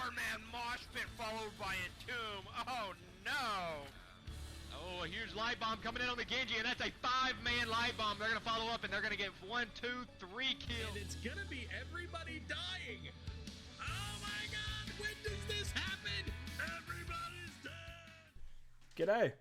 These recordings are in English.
4-man mosh pit followed by a tomb. Oh no! Oh, a huge light bomb coming in on the Genji, and that's a 5-man light bomb. They're gonna follow up, and they're gonna get 1, 2, 3 kills. And it's gonna be everybody dying. Oh my God! When does this happen? Everybody's dead. G'day,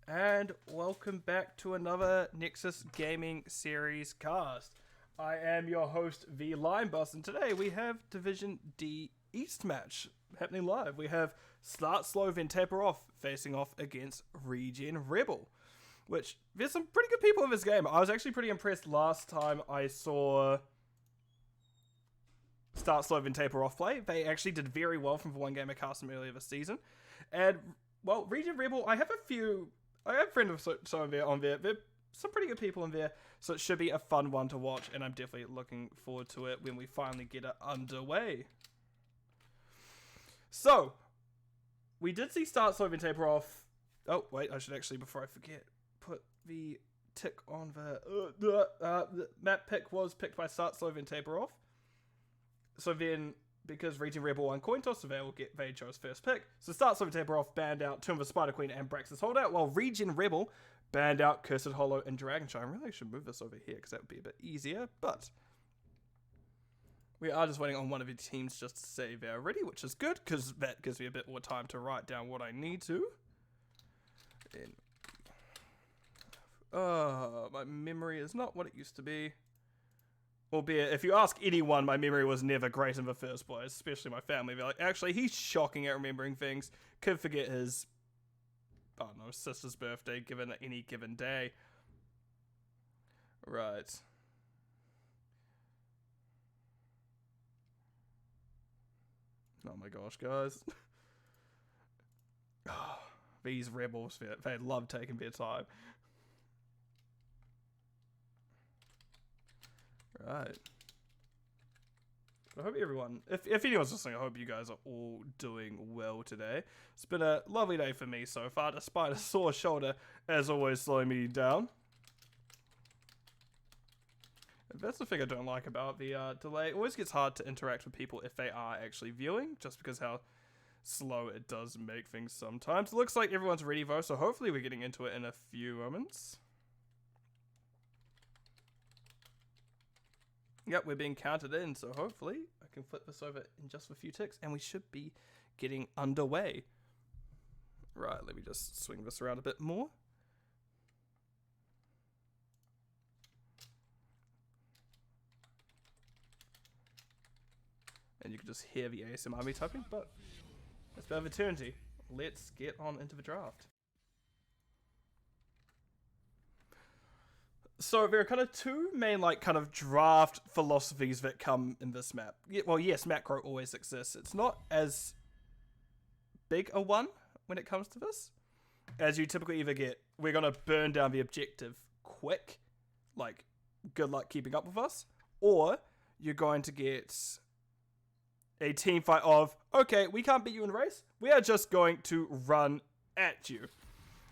and welcome back to another Nexus Gaming Series cast. I am your host, V Linebus, and today we have Division D East match happening live. We have Start Slow then Taper Off facing off against ReGen Rebel, which there's some pretty good people in this game. I was actually pretty impressed last time I saw Start Slow then Taper Off play. They actually did very well from the one game I cast them earlier this season. And, well, ReGen Rebel, I have friends of some of there on there. They're some pretty good people in there, so it should be a fun one to watch, and I'm definitely looking forward to it when we finally get it underway. So, we did see Start Slow then Taper Off. Oh, wait, I should actually, before I forget, put the tick on the map pick was picked by Start Slow then Taper Off. So then, because ReGen Rebel won coin toss, so they chose first pick. So Start Slow then Taper Off banned out Tomb of the Spider Queen and Brax's Holdout, while ReGen Rebel banned out Cursed Hollow and Dragonshine. I really should move this over here because that would be a bit easier, but we are just waiting on one of the teams just to say they're ready, which is good because that gives me a bit more time to write down what I need to. My memory is not what it used to be. Albeit, if you ask anyone, my memory was never great in the first place, especially my family. They're like, actually, he's shocking at remembering things. Could forget his, I don't know, sister's birthday given any given day. Right. Oh my gosh, guys. These rebels, they love taking their time. Right. I hope everyone, if anyone's listening, I hope you guys are all doing well today. It's been a lovely day for me so far, despite a sore shoulder, as always, slowing me down. That's the thing I don't like about the delay. It always gets hard to interact with people if they are actually viewing, just because how slow it does make things sometimes. It looks like everyone's ready though, so hopefully we're getting into it in a few moments. Yep, we're being counted in, so hopefully I can flip this over in just a few ticks, and we should be getting underway. Right, let me just swing this around a bit more. And you can just hear the ASMR me typing, but that's about eternity. Let's get on into the draft. So there are kind of two main kind of draft philosophies that come in this map. Well, yes, macro always exists. It's not as big a one when it comes to this, as you typically either get, we're going to burn down the objective quick, like good luck keeping up with us, or you're going to get a team fight of, okay, we can't beat you in a race, we are just going to run at you.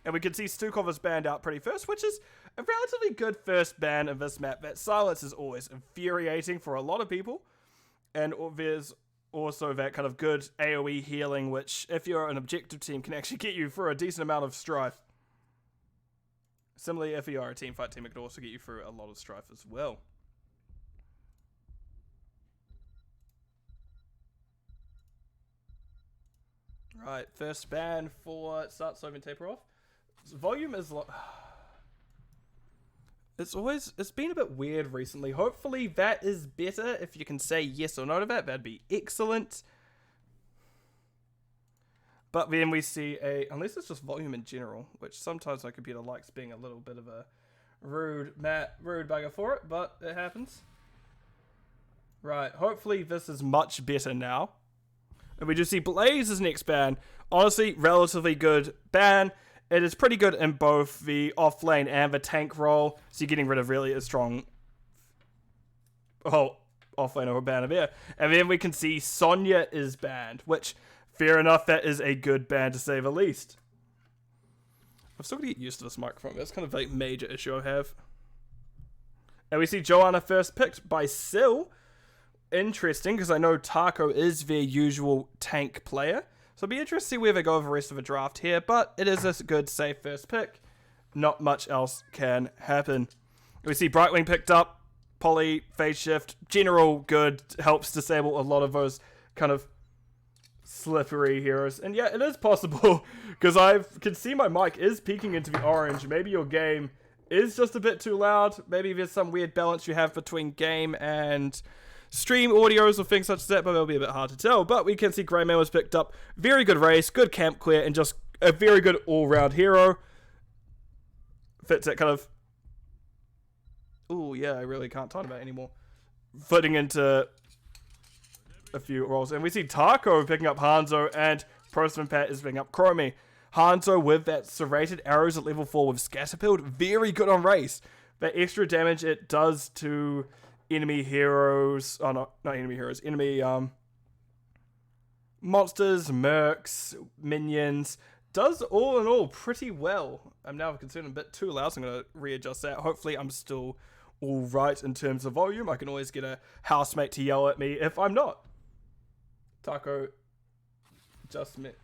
And we can see Stukov is banned out pretty first, which is a relatively good first ban of this map. That silence is always infuriating for a lot of people. And there's also that kind of good AoE healing, which, if you're an objective team, can actually get you through a decent amount of strife. Similarly, if you are a team fight team, it could also get you through a lot of strife as well. Right, first ban for Start Slow then Taper Off. Volume is it's been a bit weird recently. Hopefully that is better. If you can say yes or no to that, that'd be excellent. But then we see unless it's just volume in general, which sometimes my computer likes being a little bit of a rude bugger for it, but it happens. Right, hopefully this is much better now. And we just see Blaze's next ban. Honestly, relatively good ban. It is pretty good in both the off lane and the tank role. So you're getting rid of really a strong off lane over ban of air. And then we can see Sonya is banned, which, fair enough, that is a good ban to say the least. I've still got to get used to this microphone. That's kind of a major issue I have. And we see Joanna first picked by Syl. interesting because I know Taco is their usual tank player. So it'll be interesting to see where they go over the rest of the draft here. But it is a good, safe first pick. Not much else can happen. We see Brightwing picked up. Poly, phase shift, general good, helps disable a lot of those kind of slippery heroes. And yeah, it is possible, because I can see my mic is peeking into the orange. Maybe your game is just a bit too loud. Maybe there's some weird balance you have between game and stream audios or things such as that, but it'll be a bit hard to tell. But we can see Greyman was picked up. Very good race, good camp clear, and just a very good all-round hero. Fits that kind of... Ooh, yeah, I really can't talk about it anymore. Fitting into a few roles. And we see Taco picking up Hanzo, and Postman Pat is picking up Chromie. Hanzo with that serrated arrows at level 4 with Scatterfield. Very good on race. That extra damage it does to enemy heroes. Oh, not enemy heroes. Enemy monsters, mercs, minions. Does all in all pretty well. I'm now concerned a bit too loud, so I'm going to readjust that. Hopefully I'm still all right in terms of volume. I can always get a housemate to yell at me if I'm not. Taco just met.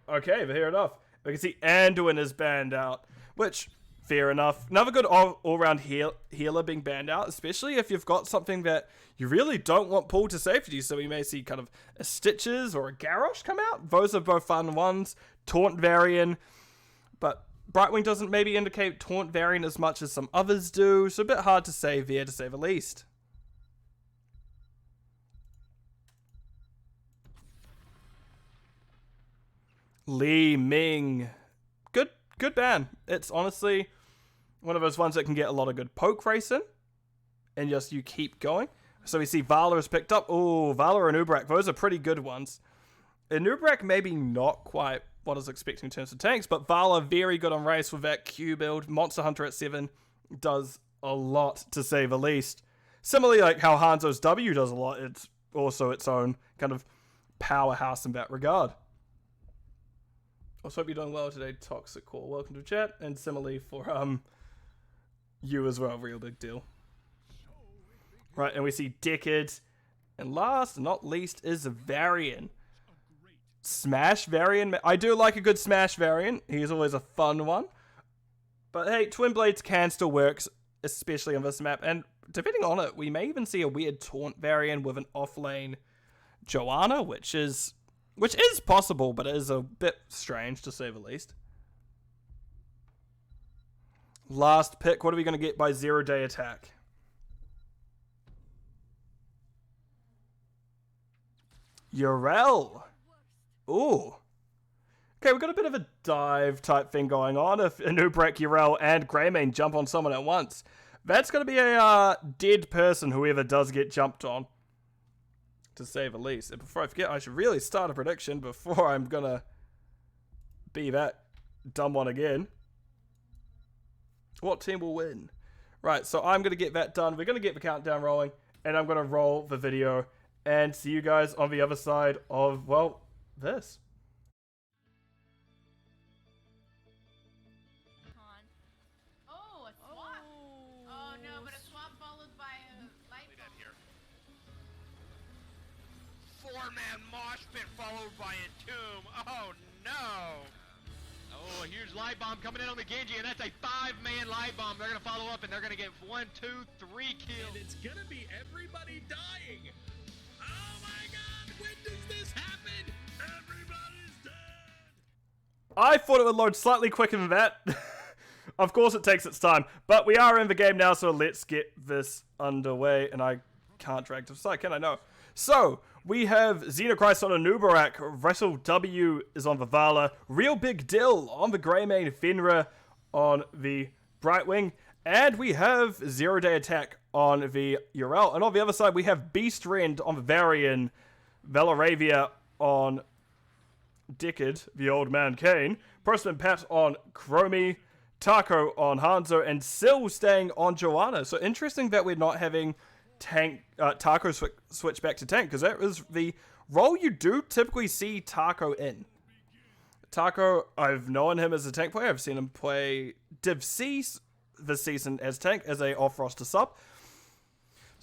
Okay, fair enough. We can see Anduin is banned out, which, fair enough. Another good all-round healer being banned out, especially if you've got something that you really don't want pulled to safety. So we may see kind of a Stitches or a Garrosh come out. Those are both fun ones. Taunt Varian, but Brightwing doesn't maybe indicate Taunt Varian as much as some others do, so a bit hard to say there to say the least. Li Ming. Good ban. It's honestly one of those ones that can get a lot of good poke racing, and just you keep going. So we see Vala is picked up. Oh, Vala and Ubrak, those are pretty good ones. And Ubrak maybe not quite what I was expecting in terms of tanks, but Vala very good on race with that Q build. Monster Hunter at 7 does a lot, to say the least. Similarly, like how Hanzo's W does a lot, it's also its own kind of powerhouse in that regard. I hope you're doing well today, Toxic Core. Welcome to the chat, and similarly for you as well, real big deal. Right, and we see Decade, and last and not least is Varian. Smash Varian. I do like a good Smash Varian. He's always a fun one. But hey, Twin Blades can still work, especially on this map. And depending on it, we may even see a weird Taunt Varian with an off-lane Joanna, which is possible, but it is a bit strange to say the least. Last pick. What are we going to get by 0 Day Attack? Urel. Ooh. Okay, we've got a bit of a dive type thing going on. If Anubrak, Urel, and Greymane jump on someone at once, that's going to be a dead person, whoever does get jumped on, to say the least. And before I forget, I should really start a prediction before I'm going to be that dumb one again. What team will win? Right, so I'm going to get that done. We're going to get the countdown rolling, and I'm going to roll the video and see you guys on the other side of, well, this. Oh, a swap. Oh no, but a swap followed by a light bomb. 4-man mosh pit followed by a tomb. Oh no! Oh, here's Light Bomb coming in on the Genji, and that's a 5-man Light Bomb. They're going to follow up, and they're going to get 1, 2, 3 kills. And it's gonna be everybody dying. Oh my god, when does this happen? Everybody's dead. I thought it would load slightly quicker than that. Of course it takes its time, but we are in the game now, so let's get this underway. And I can't drag to the side, can I? No. So, we have Xenochrist on a Nubarak, Wrestle W is on the Vala, Real Big Dill on the Greymane, Fenrir on the Brightwing, and we have 0 Day Attack on the Urel. And on the other side, we have Beast Rend on the Varian, Valoravia on Decade, the Old Man Kane, Postman Pat on Chromie, Taco on Hanzo, and Syl staying on Joanna. So interesting that we're not having Taco switch back to tank, because that is the role you do typically see Taco in. Taco, I've known him as a tank player. I've seen him play Div C this season as tank, as a off-roster sub.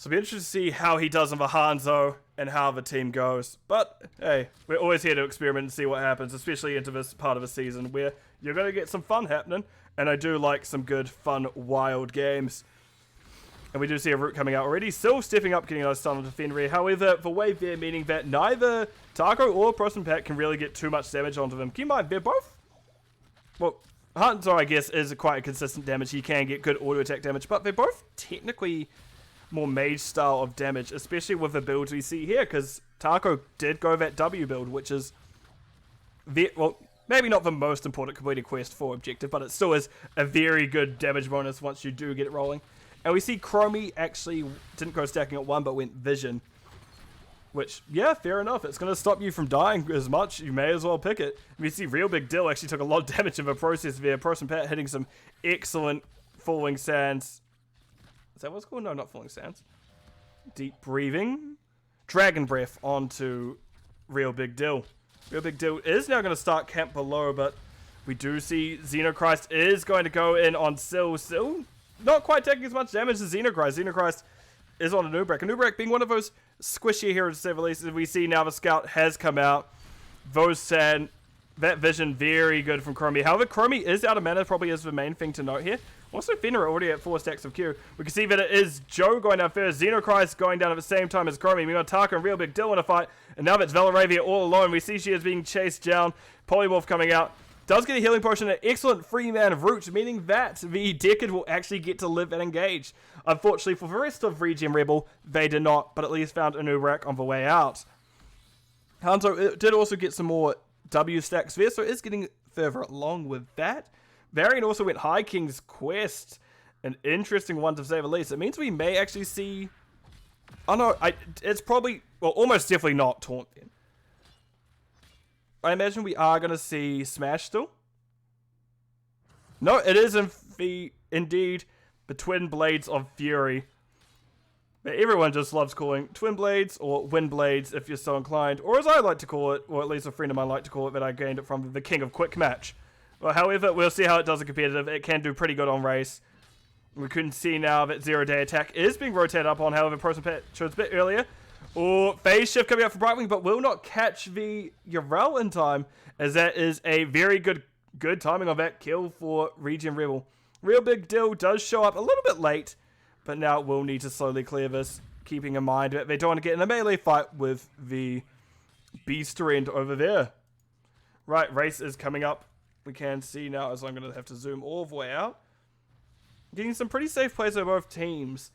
So it'll be interesting to see how he does on the Hanzo and how the team goes. But, hey, we're always here to experiment and see what happens, especially into this part of the season where you're going to get some fun happening. And I do like some good, fun, wild games. And we do see a root coming out already. Still stepping up, getting a nice stun onto Fenrir. However, the wave there meaning that neither Taco or Prosenpat can really get too much damage onto them. Keep in mind, they're both... Well, Hanzo, I guess, is quite a consistent damage. He can get good auto attack damage. But they're both technically more mage style of damage, especially with the builds we see here, because Taco did go that W build, which is well, maybe not the most important completed quest for objective, but it still is a very good damage bonus once you do get it rolling. And we see Chromie actually didn't go stacking at 1 but went Vision, which, yeah, fair enough. It's going to stop you from dying as much. You may as well pick it. We see Real Big Dill actually took a lot of damage in the process there. Prosenpat hitting some excellent falling sands. Is that what's called? No, not falling sands. Deep breathing. Dragon breath onto Real Big Dill. Real Big Dill is now going to start camp below, but we do see Xenochrist is going to go in on Sil. Sil not quite taking as much damage as Xenochrist. Xenochrist is on Anubrak. Anubrak being one of those squishy heroes, to say the least. We see now the scout has come out. Those sand, that vision, very good from Chromie. However, Chromie is out of mana, probably is the main thing to note here. Also, Fenrir already at 4 stacks of Q. We can see that it is Joe going down first, Xenochrist going down at the same time as Chromie. We got Taka and Real Big Dill in a fight, and now that's Velaravia all alone. We see she is being chased down. Polymorph coming out. Does get a healing potion, an excellent free man of Root, meaning that the Decad will actually get to live and engage. Unfortunately, for the rest of ReGen Rebel, they did not, but at least found Anubrak on the way out. Hanzo did also get some more W stacks there, so it's getting further along with that. Varian also went High King's Quest, an interesting one to say the least. It means we may actually see... Oh no, it's probably... Well, almost definitely not Taunt then. I imagine we are going to see Smash still. No, it is indeed the Twin Blades of Fury. But everyone just loves calling Twin Blades or Wind Blades if you're so inclined. Or as I like to call it, or at least a friend of mine like to call it, that I gained it from the King of Quick Match. Well, however, we'll see how it does in competitive. It can do pretty good on race. We couldn't see now that 0-day attack is being rotated up on. However, Prosenpat chose a bit earlier. Or phase shift coming out for Brightwing, but will not catch the Yrel in time, as that is a very good timing of that kill for ReGen Rebel. Real Big Dill does show up a little bit late, but now we'll need to slowly clear this, keeping in mind that they don't want to get in a melee fight with the Beast Rend over there. Right, race is coming up. We can see now, as I'm going to have to zoom all the way out. Getting some pretty safe plays by both teams.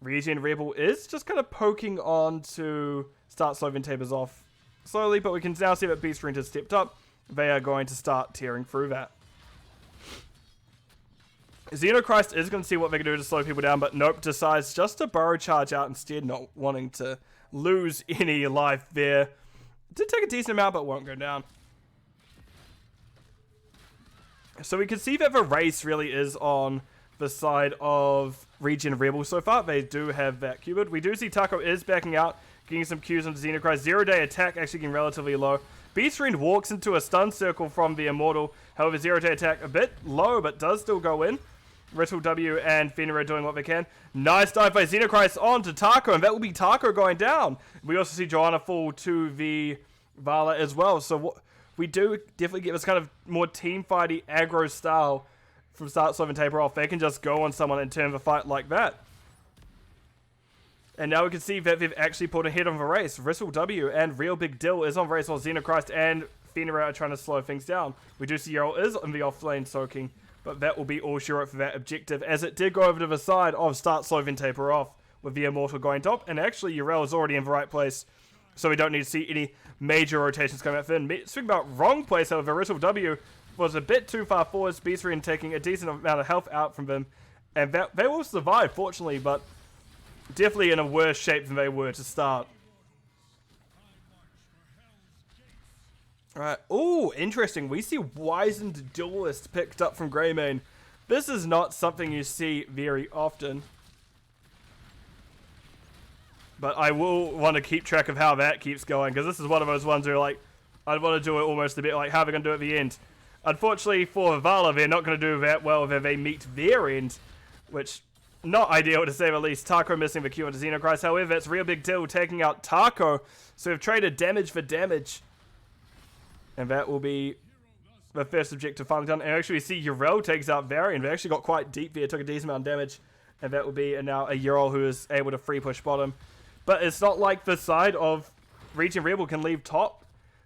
ReGen Rebel is just kind of poking on to start Sloven Tapers off slowly, but we can now see that Beast Rent has stepped up. They are going to start tearing through that. Xenochrist is going to see what they can do to slow people down, but nope, decides just to burrow charge out instead, not wanting to lose any life there. Did take a decent amount, but won't go down. So we can see that the race really is on the side of ReGen Rebel so far. They do have that Cubid. We do see Taco is backing out, getting some Qs onto Xenochrist. 0-day attack actually getting relatively low. Beast Rend walks into a stun circle from the Immortal. However, 0-day attack a bit low, but does still go in. Riddle W and Fenrir doing what they can. Nice dive by Xenochrist onto Taco, and that will be Taco going down. We also see Joanna fall to the Vala as well. So we do definitely get this kind of more team fighty aggro style from start Sloven Taper off. They can just go on someone and turn the fight like that. And now we can see that they've actually put ahead on the race. Riddle W and Real Big Dill is on race while Xenochrist and Fenrir are trying to slow things down. We do see Yarl is in the off lane soaking, but that will be all she wrote for that objective, as it did go over to the side of start Sloven Taper off, with the Immortal going top, and actually Yrel is already in the right place, so we don't need to see any major rotations coming out for him. Speaking about wrong place, however, Riddle W was a bit too far forward, Beast Rend taking a decent amount of health out from them, and they will survive, fortunately, but definitely in a worse shape than they were to start. Alright, ooh, interesting. We see Wizened Duelist picked up from Greymane. This is not something you see very often. But I will want to keep track of how that keeps going, because this is one of those ones where, like, I'd want to do it almost a bit like how they're going to do it at the end. Unfortunately for Vala, they're not going to do that well if they meet their end, which not ideal to say the least. Taco missing the Q into Xenochrist. However, it's Real Big Deal taking out Taco. So we've traded damage for damage. And that will be the first objective finally done. And actually we see Yrel takes out Varian. They actually got quite deep there, took a decent amount of damage. And that will be now a Yrel who is able to free push bottom. But it's not like the side of ReGen Rebel can leave top.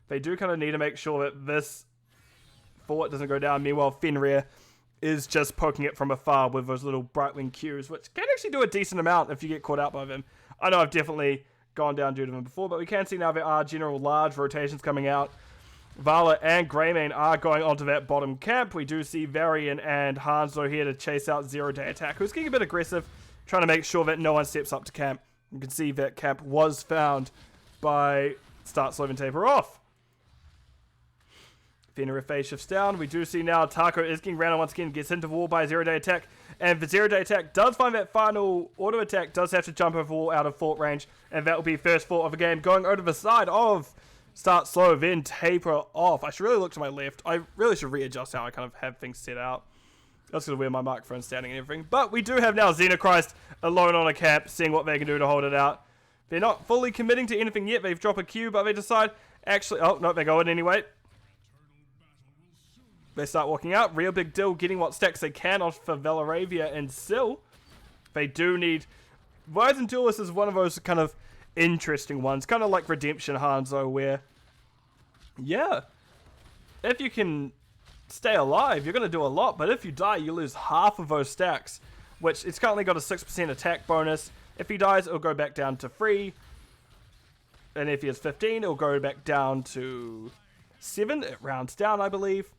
They do kind of need to make sure that this fort doesn't go down. Meanwhile, Fenrir is just poking it from afar with those little Brightwing Qs, which can actually do a decent amount if you get caught out by them. I know I've definitely gone down due to them before, but we can see now there are general large rotations coming out. Vala and Greymane are going onto that bottom camp. We do see Varian and Hanzo here to chase out Zero Day Attack, who's getting a bit aggressive, trying to make sure that no one steps up to camp. You can see that camp was found by Start Slow and Taper Off. Fenrir phase shifts down. We do see now Taco is getting random once again, gets into wall by Zero Day Attack, and the Zero Day Attack does find that final auto attack, does have to jump over wall out of fort range, and that will be first fort of the game, going over the side of Start Slow, then Taper Off. I should really look to my left. I really should readjust how I kind of have things set out. That's going to where my microphone's standing and everything. But we do have now Xenochrist alone on a camp, seeing what they can do to hold it out. They're not fully committing to anything yet. They've dropped a Q, but they decide, actually, oh, no, they go in anyway. They start walking out. Real Big Deal getting what stacks they can off for Velaravia and Syl. They do need... Ryzen Duelist is one of those kind of interesting ones. Kind of like Redemption Hanzo, where... Yeah. If you can stay alive, you're going to do a lot. But if you die, you lose half of those stacks. Which, it's currently got a 6% attack bonus. If he dies, it'll go back down to 3. And if he has 15, it'll go back down to 7. It rounds down, I believe.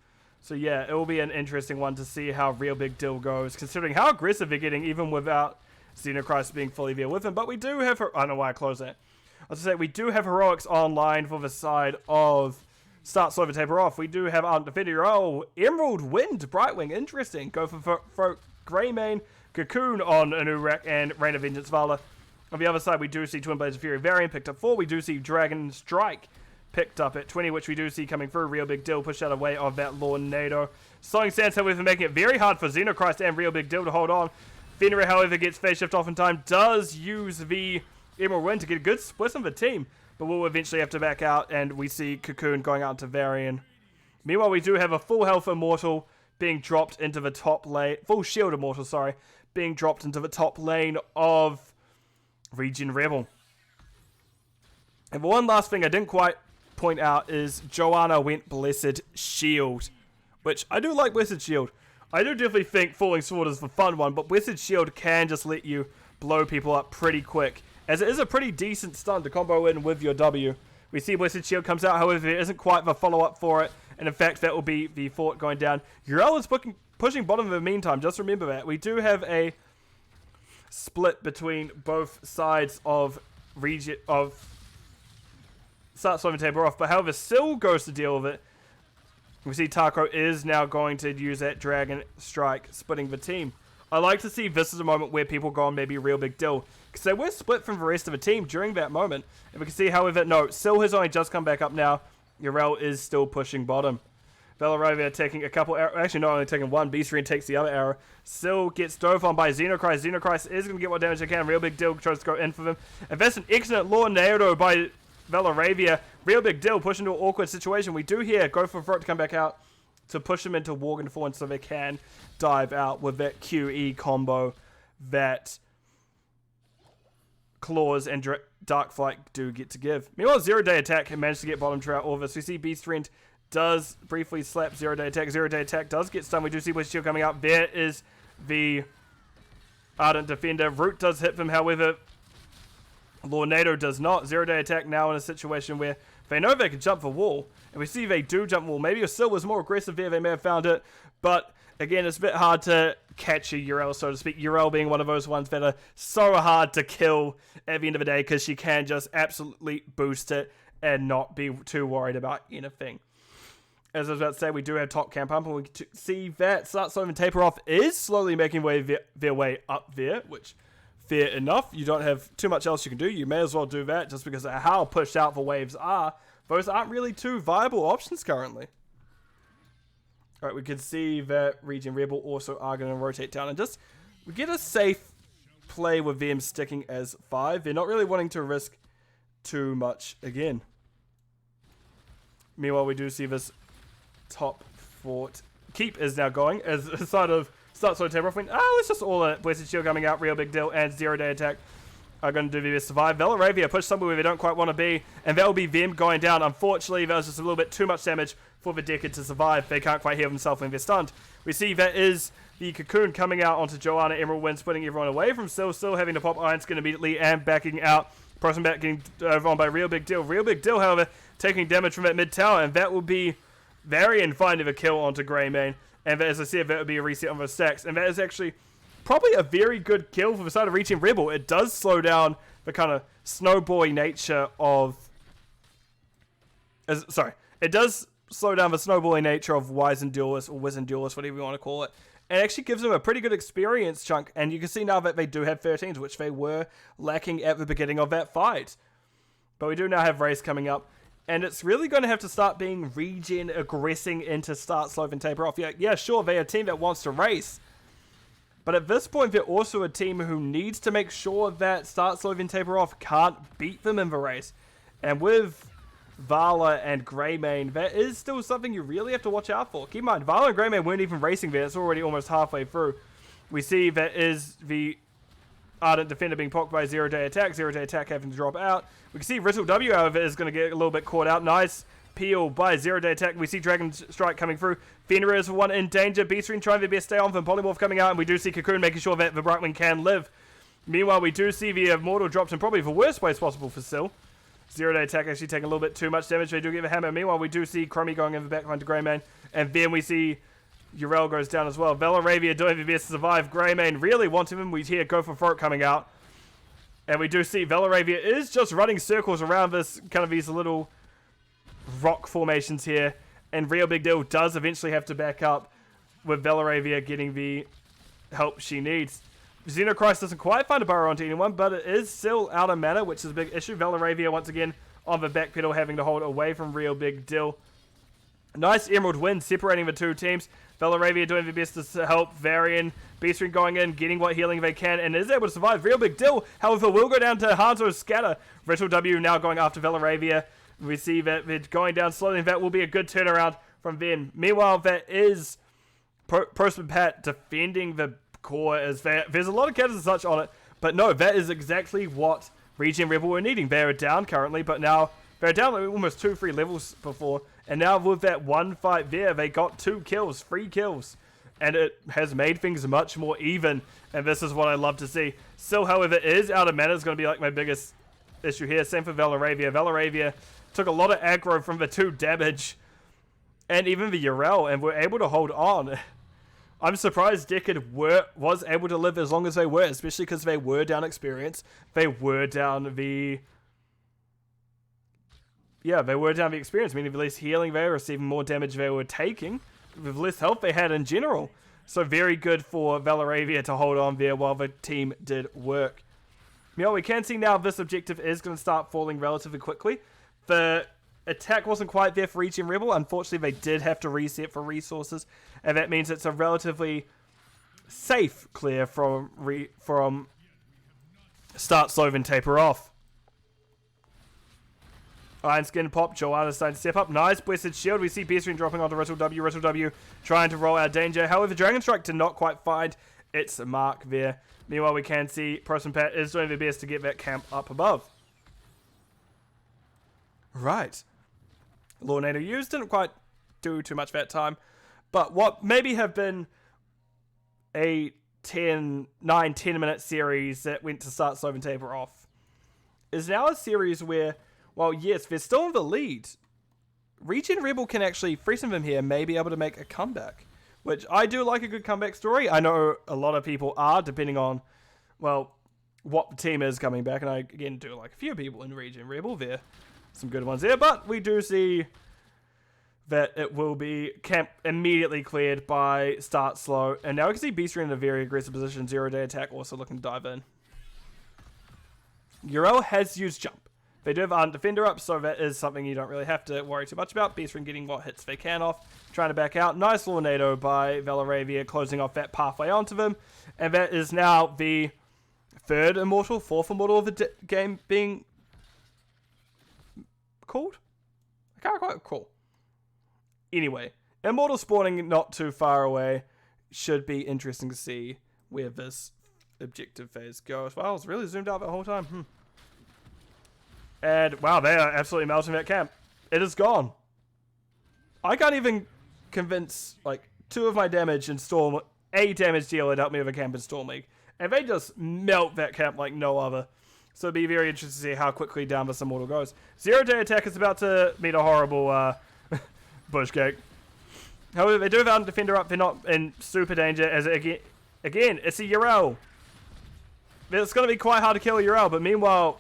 So yeah, it will be an interesting one to see how Real Big Deal goes, considering how aggressive they're getting, even without Xenochrist being fully there with him. But we do have... I don't know why I closed that. I was going to say, we do have Heroics online for the side of Start Slow and Taper Off. We do have Ardent Defender. Oh, Emerald Wind, Brightwing. Interesting. Go for Greymane, Cocoon on Anurak, and Rain of Vengeance Vala. On the other side, we do see Twin Blades of Fury Variant picked up 4. We do see Dragon Strike picked up at 20, which we do see coming through. Real Big Deal pushed out of way of that Lornado. Slowing Sands, however, making it very hard for Xenochrist and Real Big Deal to hold on. Fenrir, however, gets phase shift off in time, does use the Emerald Wind to get a good split on the team, but will eventually have to back out, and we see Cocoon going out to Varian. Meanwhile, we do have a full health Immortal being dropped into the top lane, full shield Immortal, sorry, being dropped into the top lane of ReGen Rebel. And the one last thing I didn't quite point out is Joanna went Blessed Shield, which I do like Blessed Shield. I do definitely think Falling Sword is the fun one, but Blessed Shield can just let you blow people up pretty quick, as it is a pretty decent stun to combo in with your W. We see Blessed Shield comes out, however, there isn't quite the follow-up for it, and in fact, that will be the fort going down. Yrel is pushing bottom in the meantime, just remember that. We do have a split between both sides of ReGen, of Start Slow and Taper Off, but however, Syl goes to deal with it. We see Taco is now going to use that Dragon Strike, splitting the team. I like to see this is a moment where people go on maybe Real Big Deal, because they were split from the rest of the team during that moment. And we can see, however, no, Syl has only just come back up now. Yrel is still pushing bottom. Velaravia taking a couple arrows, actually not only taking one, Beastrin takes the other arrow. Syl gets dove on by Xenochrist. Xenochrist is going to get what damage they can. Real Big Deal tries to go in for them. And that's an excellent Lornado by Velaravia. Real Big Deal push into an awkward situation. We do here go for throat to come back out to push them into Worgen Thorn so they can dive out with that QE combo that Claws and Dark Flight do get to give. Meanwhile, Zero Day Attack managed to get bottom throughout all of this. We see Beast Rent does briefly slap Zero Day Attack. Zero Day Attack does get stunned. We do see Blessed Shield coming out. There is the Ardent Defender. Root does hit them, however, Lornado does not. Zero Day Attack now in a situation where they know they can jump the wall, and we see they do jump the wall. Maybe if Syl was more aggressive there, they may have found it, but again, it's a bit hard to catch a Yrel, so to speak. Yrel being one of those ones that are so hard to kill at the end of the day, because she can just absolutely boost it and not be too worried about anything. As I was about to say, we do have top camp up, and we can see that Start Slow and Taper Off is slowly making their way up there, which... fair enough. You don't have too much else you can do. You may as well do that, just because of how pushed out the waves are. Those aren't really two viable options currently. Alright, we can see that ReGen Rebel also are going to rotate down and just... we get a safe play with them sticking as 5. They're not really wanting to risk too much again. Meanwhile, we do see this top fort keep is now going as a side of starts on Taper off. Let's just all in it. Blessed Shield coming out, real big deal, and 0 day attack are going to do their best to survive. Velaravia push somewhere where they don't quite want to be, and that will be them going down. Unfortunately, that was just a little bit too much damage for the Decade to survive. They can't quite heal themselves when they're stunned. We see that is the Cocoon coming out onto Joanna. Emerald Wind splitting everyone away from still having to pop Iron Skin immediately and backing out. Person back getting on by Real Big Deal. Real Big Deal, however, taking damage from that mid tower, and that will be Varian finding a kill onto Greymane. And that, as I said, that would be a reset on the stacks. And that is actually probably a very good kill for the side of ReGen Rebel. It does slow down the kind of snowbally nature of... It does slow down the snowballing nature of Wizened Duelist, or Wizened Duelist, whatever you want to call it. And actually gives them a pretty good experience chunk. And you can see now that they do have 13s, which they were lacking at the beginning of that fight. But we do now have Race coming up. And it's really going to have to start being ReGen aggressing into start slow and taper off. Yeah, sure, they're a team that wants to race. But at this point, they're also a team who needs to make sure that start slow and taper off can't beat them in the race. And with Vala and Greymane, that is still something you really have to watch out for. Keep in mind, Vala and Greymane weren't even racing there. It's already almost halfway through. We see that is the Ardent Defender being poked by 0 day attack. 0 day attack having to drop out. We can see Riddle W, however, is going to get a little bit caught out. Nice peel by 0 day attack. We see Dragon Strike coming through. Fenrir is one in danger. Beastring trying their best to stay on from Polymorph coming out. And we do see Cocoon making sure that the Brightwing can live. Meanwhile, we do see the Immortal drops in probably the worst place possible for Syl. 0 day attack actually taking a little bit too much damage. They do get the hammer. Meanwhile, we do see Crummy going in the backline to Greymane. And then we see Yrel goes down as well. Velaravia doing their best to survive. Greymane really wanting him. We hear Go for Throat coming out. And we do see Velaravia is just running circles around this, kind of these little rock formations here. And Real Big Deal does eventually have to back up with Velaravia getting the help she needs. Xenochrist doesn't quite find a burrow onto anyone, but it is still out of mana, which is a big issue. Velaravia once again on the back pedal, having to hold away from Real Big Deal. Nice Emerald Wind separating the two teams. Velaravia doing their best to help Varian. Beastring going in, getting what healing they can, and is able to survive. Real Big Deal, however, will go down to Hanzo's Scatter. Riddle W now going after Velaravia. We see that they're going down slowly, and that will be a good turnaround from them. Meanwhile, that is Postman Pat defending the core. As there's a lot of counters and such on it, but no, that is exactly what ReGen Rebel were needing. They are down currently, but now they're down like almost 2-3 levels before, and now with that one fight there, they got 2 kills, 3 kills. And it has made things much more even. And this is what I love to see. Still, however, is out of mana is going to be like my biggest issue here. Same for Velaravia. Velaravia took a lot of aggro from the 2 damage. And even the Yrel. And were able to hold on. I'm surprised Decade was able to live as long as they were. Especially because they were down experience. They were down the... Yeah, they were down the experience. Meaning the less healing they were receiving, more damage they were taking. With less health they had in general. So very good for Velaravia to hold on there while the team did work. Meanwhile, we can see now this objective is going to start falling relatively quickly. The attack wasn't quite there for ReGen Rebel. Unfortunately, they did have to reset for resources. And that means it's a relatively safe clear from start slow and taper off. Iron Skin pop, Joanna's starting to step up. Nice Blessed Shield. We see Beastring dropping onto Riddle W trying to roll out danger. However, Dragon Strike did not quite find its mark there. Meanwhile, we can see Prosper Pat is doing their best to get that camp up above. Right. Lornado used didn't quite do too much that time. But what maybe have been a 10 minute series that went to start slow and taper off is now a series where, well, yes, they're still in the lead. ReGen Rebel can actually, threesome them here, may be able to make a comeback. Which I do like a good comeback story. I know a lot of people are, depending on, well, what the team is coming back. And I, again, do like a few people in ReGen Rebel there. Some good ones there. But we do see that it will be camp immediately cleared by start slow. And now we can see Beastry in a very aggressive position. 0 day attack, also looking to dive in. Yrel has used jump. They do have Ardent Defender up, so that is something you don't really have to worry too much about. Beastring getting what hits they can off. Trying to back out. Nice Lornado by Velaravia, closing off that pathway onto them. And that is now the third Immortal, fourth Immortal of the game being called? I can't quite recall. Anyway, Immortal spawning not too far away. Should be interesting to see where this objective phase goes. Wow, it's really zoomed out the whole time. And wow, they are absolutely melting that camp. It is gone. I can't even convince like 2 of my damage in Storm, a damage dealer to help me with a camp in Storm League. And they just melt that camp like no other. So it'd be very interesting to see how quickly down this Immortal goes. 0-day attack is about to meet a horrible bush cake. However, they do have a defender up. They're not in super danger as again, it's a Yrel. It's going to be quite hard to kill a Yrel, but meanwhile,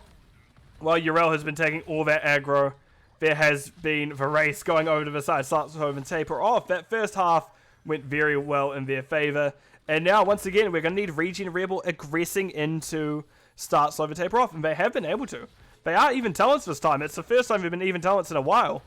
while Yrel has been taking all that aggro, there has been the race going over to the side. Starts home and taper off. That first half went very well in their favor. And now, once again, we're going to need ReGen Rebel aggressing into start slow the taper off. And they have been able to. They are even talents this time. It's the first time they've been even talents in a while.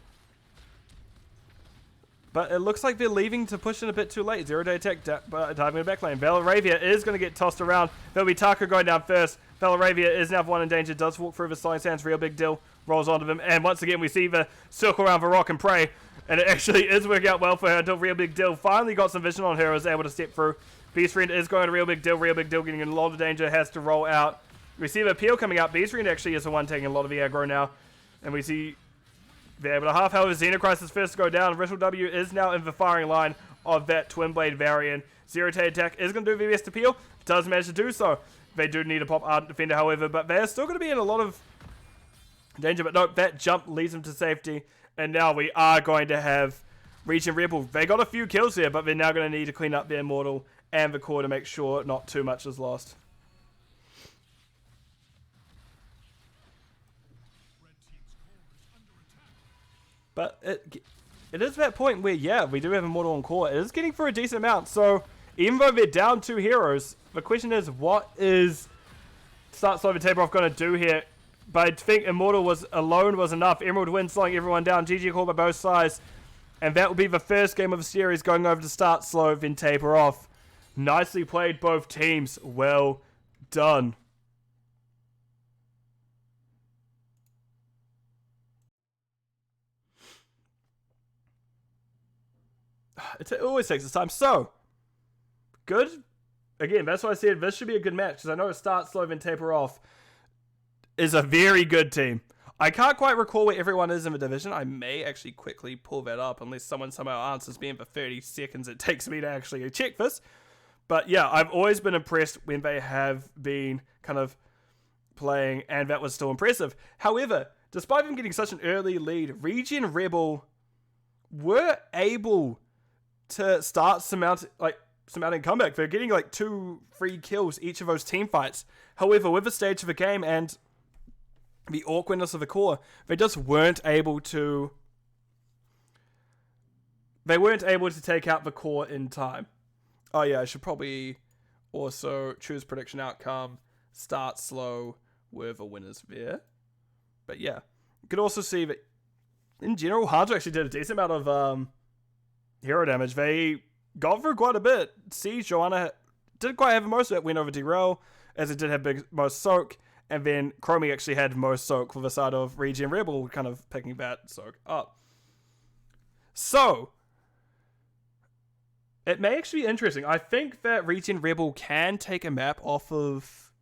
But it looks like they're leaving to push in a bit too late. 0-day attack, diving in the back lane. Velaravia is going to get tossed around. There'll be Taka going down first. Velaravia is now the one in danger. Does walk through the slowing sands. Real big deal. Rolls onto them. And once again, we see the circle around the rock and pray. And it actually is working out well for her until Real Big Deal finally got some vision on her. Was able to step through. Beast Friend is going to Real Big Deal. Real Big Deal getting in a lot of danger. Has to roll out. We see the appeal coming out. Beast Friend actually is the one taking a lot of the aggro now. And we see they're able to half. However, Xenocrisis first to go down. Ritual W is now in the firing line of that Twin Blade variant. 0-day attack is going to do the best appeal. Does manage to do so. They do need a pop Ardent Defender, however, but they're still going to be in a lot of danger. But no, that jump leads them to safety. And now we are going to have ReGen Rebel. They got a few kills here, but they're now going to need to clean up their Immortal and the core to make sure not too much is lost. But it is that point where, yeah, we do have Immortal on core. It is getting for a decent amount. So even though they're down 2 heroes, the question is, what is Start Slow the Taper Off going to do here? But I think Immortal alone was enough. Emerald wins, slowing everyone down. GG call by both sides. And that will be the first game of the series going over to Start Slow, then Taper Off. Nicely played, both teams. Well done. It always takes its time. So, good. Again, that's why I said this should be a good match, because I know Start Slow and Taper Off is a very good team. I can't quite recall where everyone is in the division. I may actually quickly pull that up, unless someone somehow answers me in the 30 seconds it takes me to actually check this. But yeah, I've always been impressed when they have been kind of playing, and that was still impressive. However, despite them getting such an early lead, ReGen Rebel were able to start surmounting comeback. They're getting like 2 free kills each of those team fights. However, with the stage of the game and the awkwardness of the core, they just weren't able to take out the core in time. Oh yeah, I should probably also choose prediction outcome, Start Slow were the winners there. But yeah, you could also see that in general, Hunter actually did a decent amount of hero damage. They got through quite a bit. See, Joanna didn't quite have most of it, went over Derail, as it did have most soak, and then Chromie actually had most soak for the side of ReGen Rebel, kind of picking that soak up. So, it may actually be interesting. I think that ReGen Rebel can take a map off of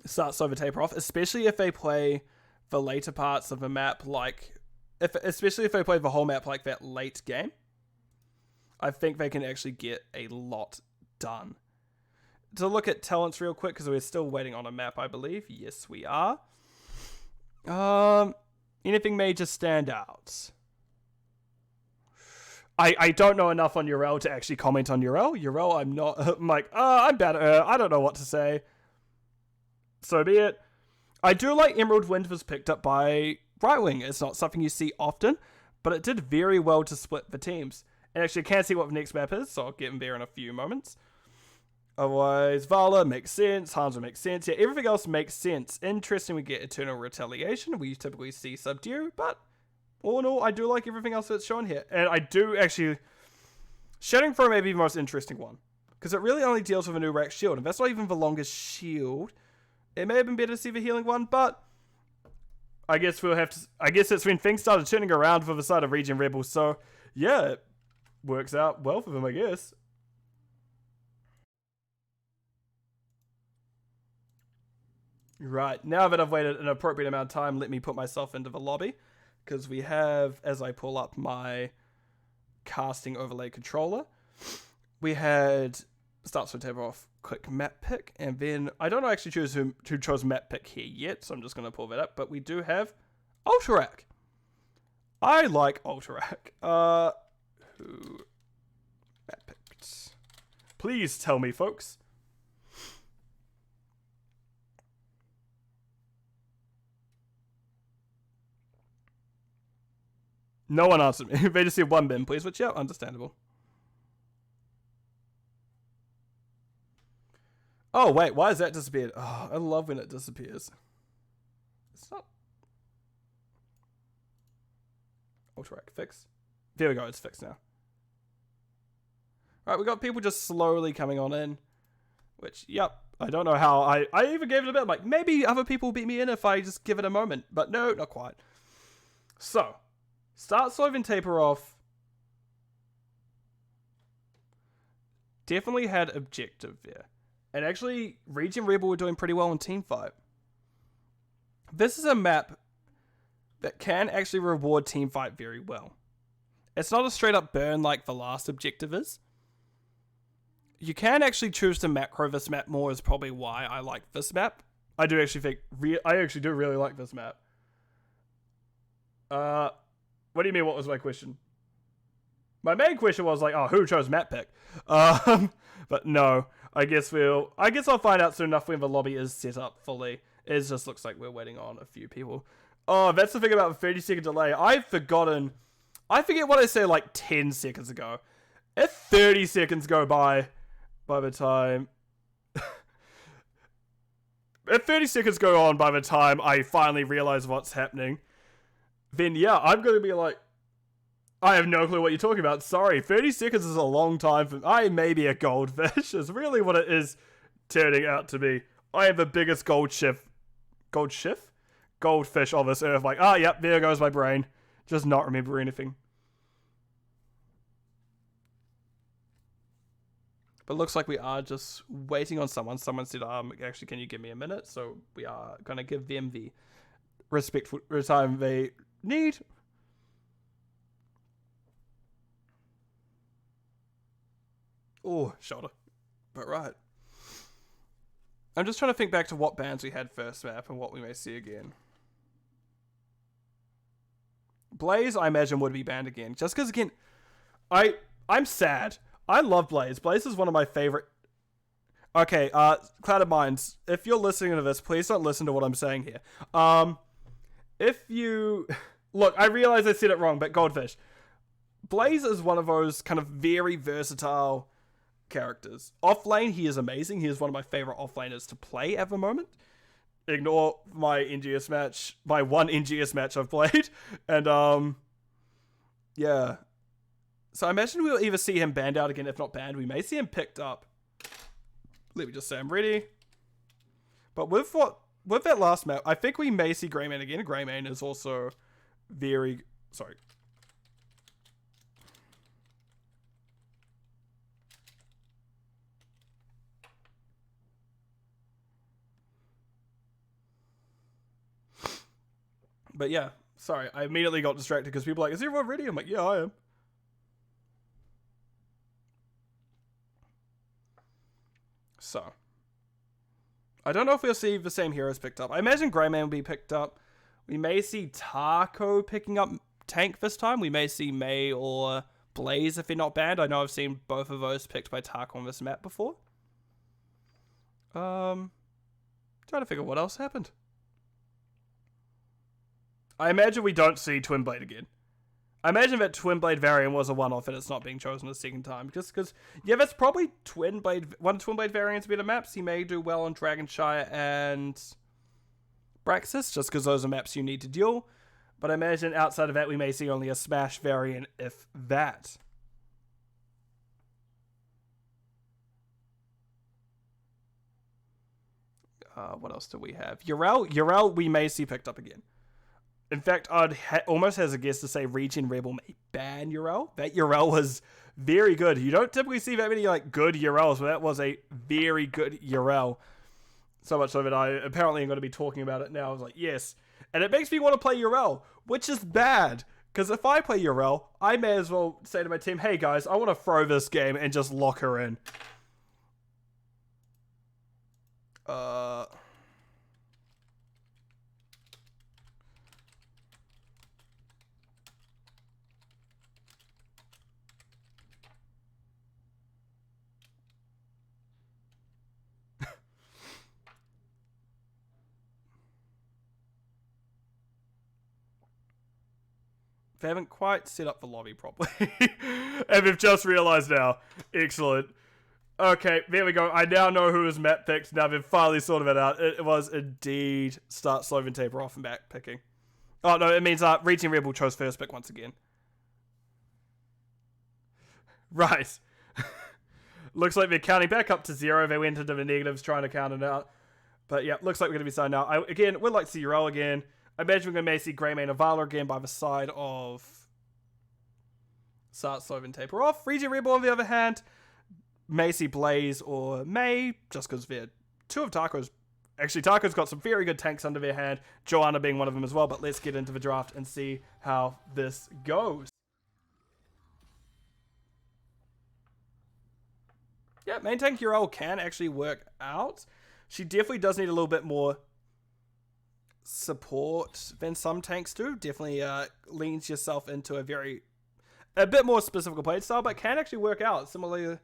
Start Slow the Taper Off, especially if they play the later parts of the map, especially if they play the whole map like that late game. I think they can actually get a lot done. To look at talents real quick, because we're still waiting on a map, I believe. Yes, we are. Anything major stand out? I don't know enough on Yrel to actually comment on Yrel. Yrel, I'm not... I'm like, I'm bad at her. I don't know what to say. So be it. I do like Emerald Wind was picked up by Brightwing. It's not something you see often, but it did very well to split the teams. And actually, I can't see what the next map is, so I'll get him there in a few moments. Otherwise, Vala makes sense, Hanzo makes sense. Yeah, everything else makes sense. Interesting, we get Eternal Retaliation. We typically see Subdue, but all in all, I do like everything else that's shown here. And I do actually... Shattering Throw may be the most interesting one. Because it really only deals with a new rack shield, and that's not even the longest shield. It may have been better to see the healing one, but I guess we'll have to. I guess it's when things started turning around for the side of ReGen Rebels, so yeah, it works out well for them, I guess. Right, now that I've waited an appropriate amount of time, let me put myself into the lobby. Because we have, as I pull up my casting overlay controller, we had starts with tab off, click map pick, and then I don't actually choose who chose map pick here yet, so I'm just going to pull that up. But we do have Ultrarak. I like Ultrarak. Who map picked? Please tell me, folks. No one answered me. They just said one bin, please, which, yeah, understandable. Oh, wait, why has that disappeared? Oh, I love when it disappears. It's not... Ultrarak, fix. There we go, it's fixed now. Alright, we got people just slowly coming on in. Which, yep, I don't know how. I even gave it a bit. I'm like, maybe other people beat me in if I just give it a moment. But no, not quite. So... Start slow and taper off. Definitely had objective there. And actually, ReGen Rebel were doing pretty well in teamfight. This is a map that can actually reward teamfight very well. It's not a straight up burn like the last objective is. You can actually choose to macro this map more, is probably why I like this map. I do actually think, I actually do really like this map. What do you mean, what was my question? My main question was like, oh, who chose map pick? But no, I guess I'll find out soon enough when the lobby is set up fully. It just looks like we're waiting on a few people. Oh, that's the thing about the 30-second delay. I forget what I said like 10 seconds ago. If 30 seconds go by the time... if 30 seconds go on by the time I finally realize what's happening... then yeah, I'm going to be like, I have no clue what you're talking about. Sorry, 30 seconds is a long time for... I may be a goldfish, is really what it is turning out to be. I am the biggest goldfish on this earth. Like, yep, there goes my brain. Just not remember anything. But looks like we are just waiting on someone. Someone said, actually, can you give me a minute? So we are going to give them the respectful time they need. Oh, shoulder. But right. I'm just trying to think back to what bands we had first map and what we may see again. Blaze, I imagine, would be banned again. Just because, again, I'm sad. I love Blaze. Blaze is one of my favorite... Okay, Clouded Minds, if you're listening to this, please don't listen to what I'm saying here. If you... Look, I realize I said it wrong, but Goldfish. Blaze is one of those kind of very versatile characters. Offlane, he is amazing. He is one of my favorite offlaners to play at the moment. Ignore my NGS match, my one NGS match I've played. And, yeah. So I imagine we'll either see him banned out again, if not banned. We may see him picked up. Let me just say I'm ready. But with that last map, I think we may see Greymane again. Greymane is also very... Sorry. But yeah, sorry. I immediately got distracted because people are like, is everyone ready? I'm like, yeah, I am. So. I don't know if we'll see the same heroes picked up. I imagine Greymane will be picked up. We may see Taco picking up Tank this time. We may see May or Blaze if they're not banned. I know I've seen both of those picked by Taco on this map before. Trying to figure what else happened. I imagine we don't see Twin Blade again. I imagine that Twin Blade variant was a one-off and it's not being chosen a second time. Just because, yeah, that's probably one of Twin Blade variants better maps. He may do well on Dragonshire and Braxis, just because those are maps you need to deal. But I imagine outside of that, we may see only a Smash variant, if that. What else do we have? Yrel we may see picked up again. In fact, I'd almost as a guess to say ReGen Rebel may ban Yrel. That Yrel was very good. You don't typically see that many like good Yrels, but that was a very good Yrel. So much so that I apparently am going to be talking about it now. I was like, yes. And it makes me want to play Yrel, which is bad. Because if I play Yrel, I may as well say to my team, hey guys, I want to throw this game and just lock her in. They haven't quite set up the lobby properly. And we've just realized now. Excellent. Okay, there we go. I now know who was map picked. Now they've finally sorted it out. It was indeed start slow and taper off and back picking. Oh no, it means ReGen Rebel chose first pick once again. Right. Looks like they're counting back up to 0. They went into the negatives trying to count it out. But yeah, looks like we're going to be starting now. Again, would like to see Yrel again. I imagine we're going to see Greymane and Valor again by the side of start slow and taper off. ReGen Rebel on the other hand, may see Blaze or May, just because they're two of Taco's. Actually, Taco's got some very good tanks under their hand, Joanna being one of them as well, but let's get into the draft and see how this goes. Yeah, main tank Yrel can actually work out. She definitely does need a little bit more support than some tanks do. Definitely leans yourself into a bit more specific play style, but can actually work out. Similarly,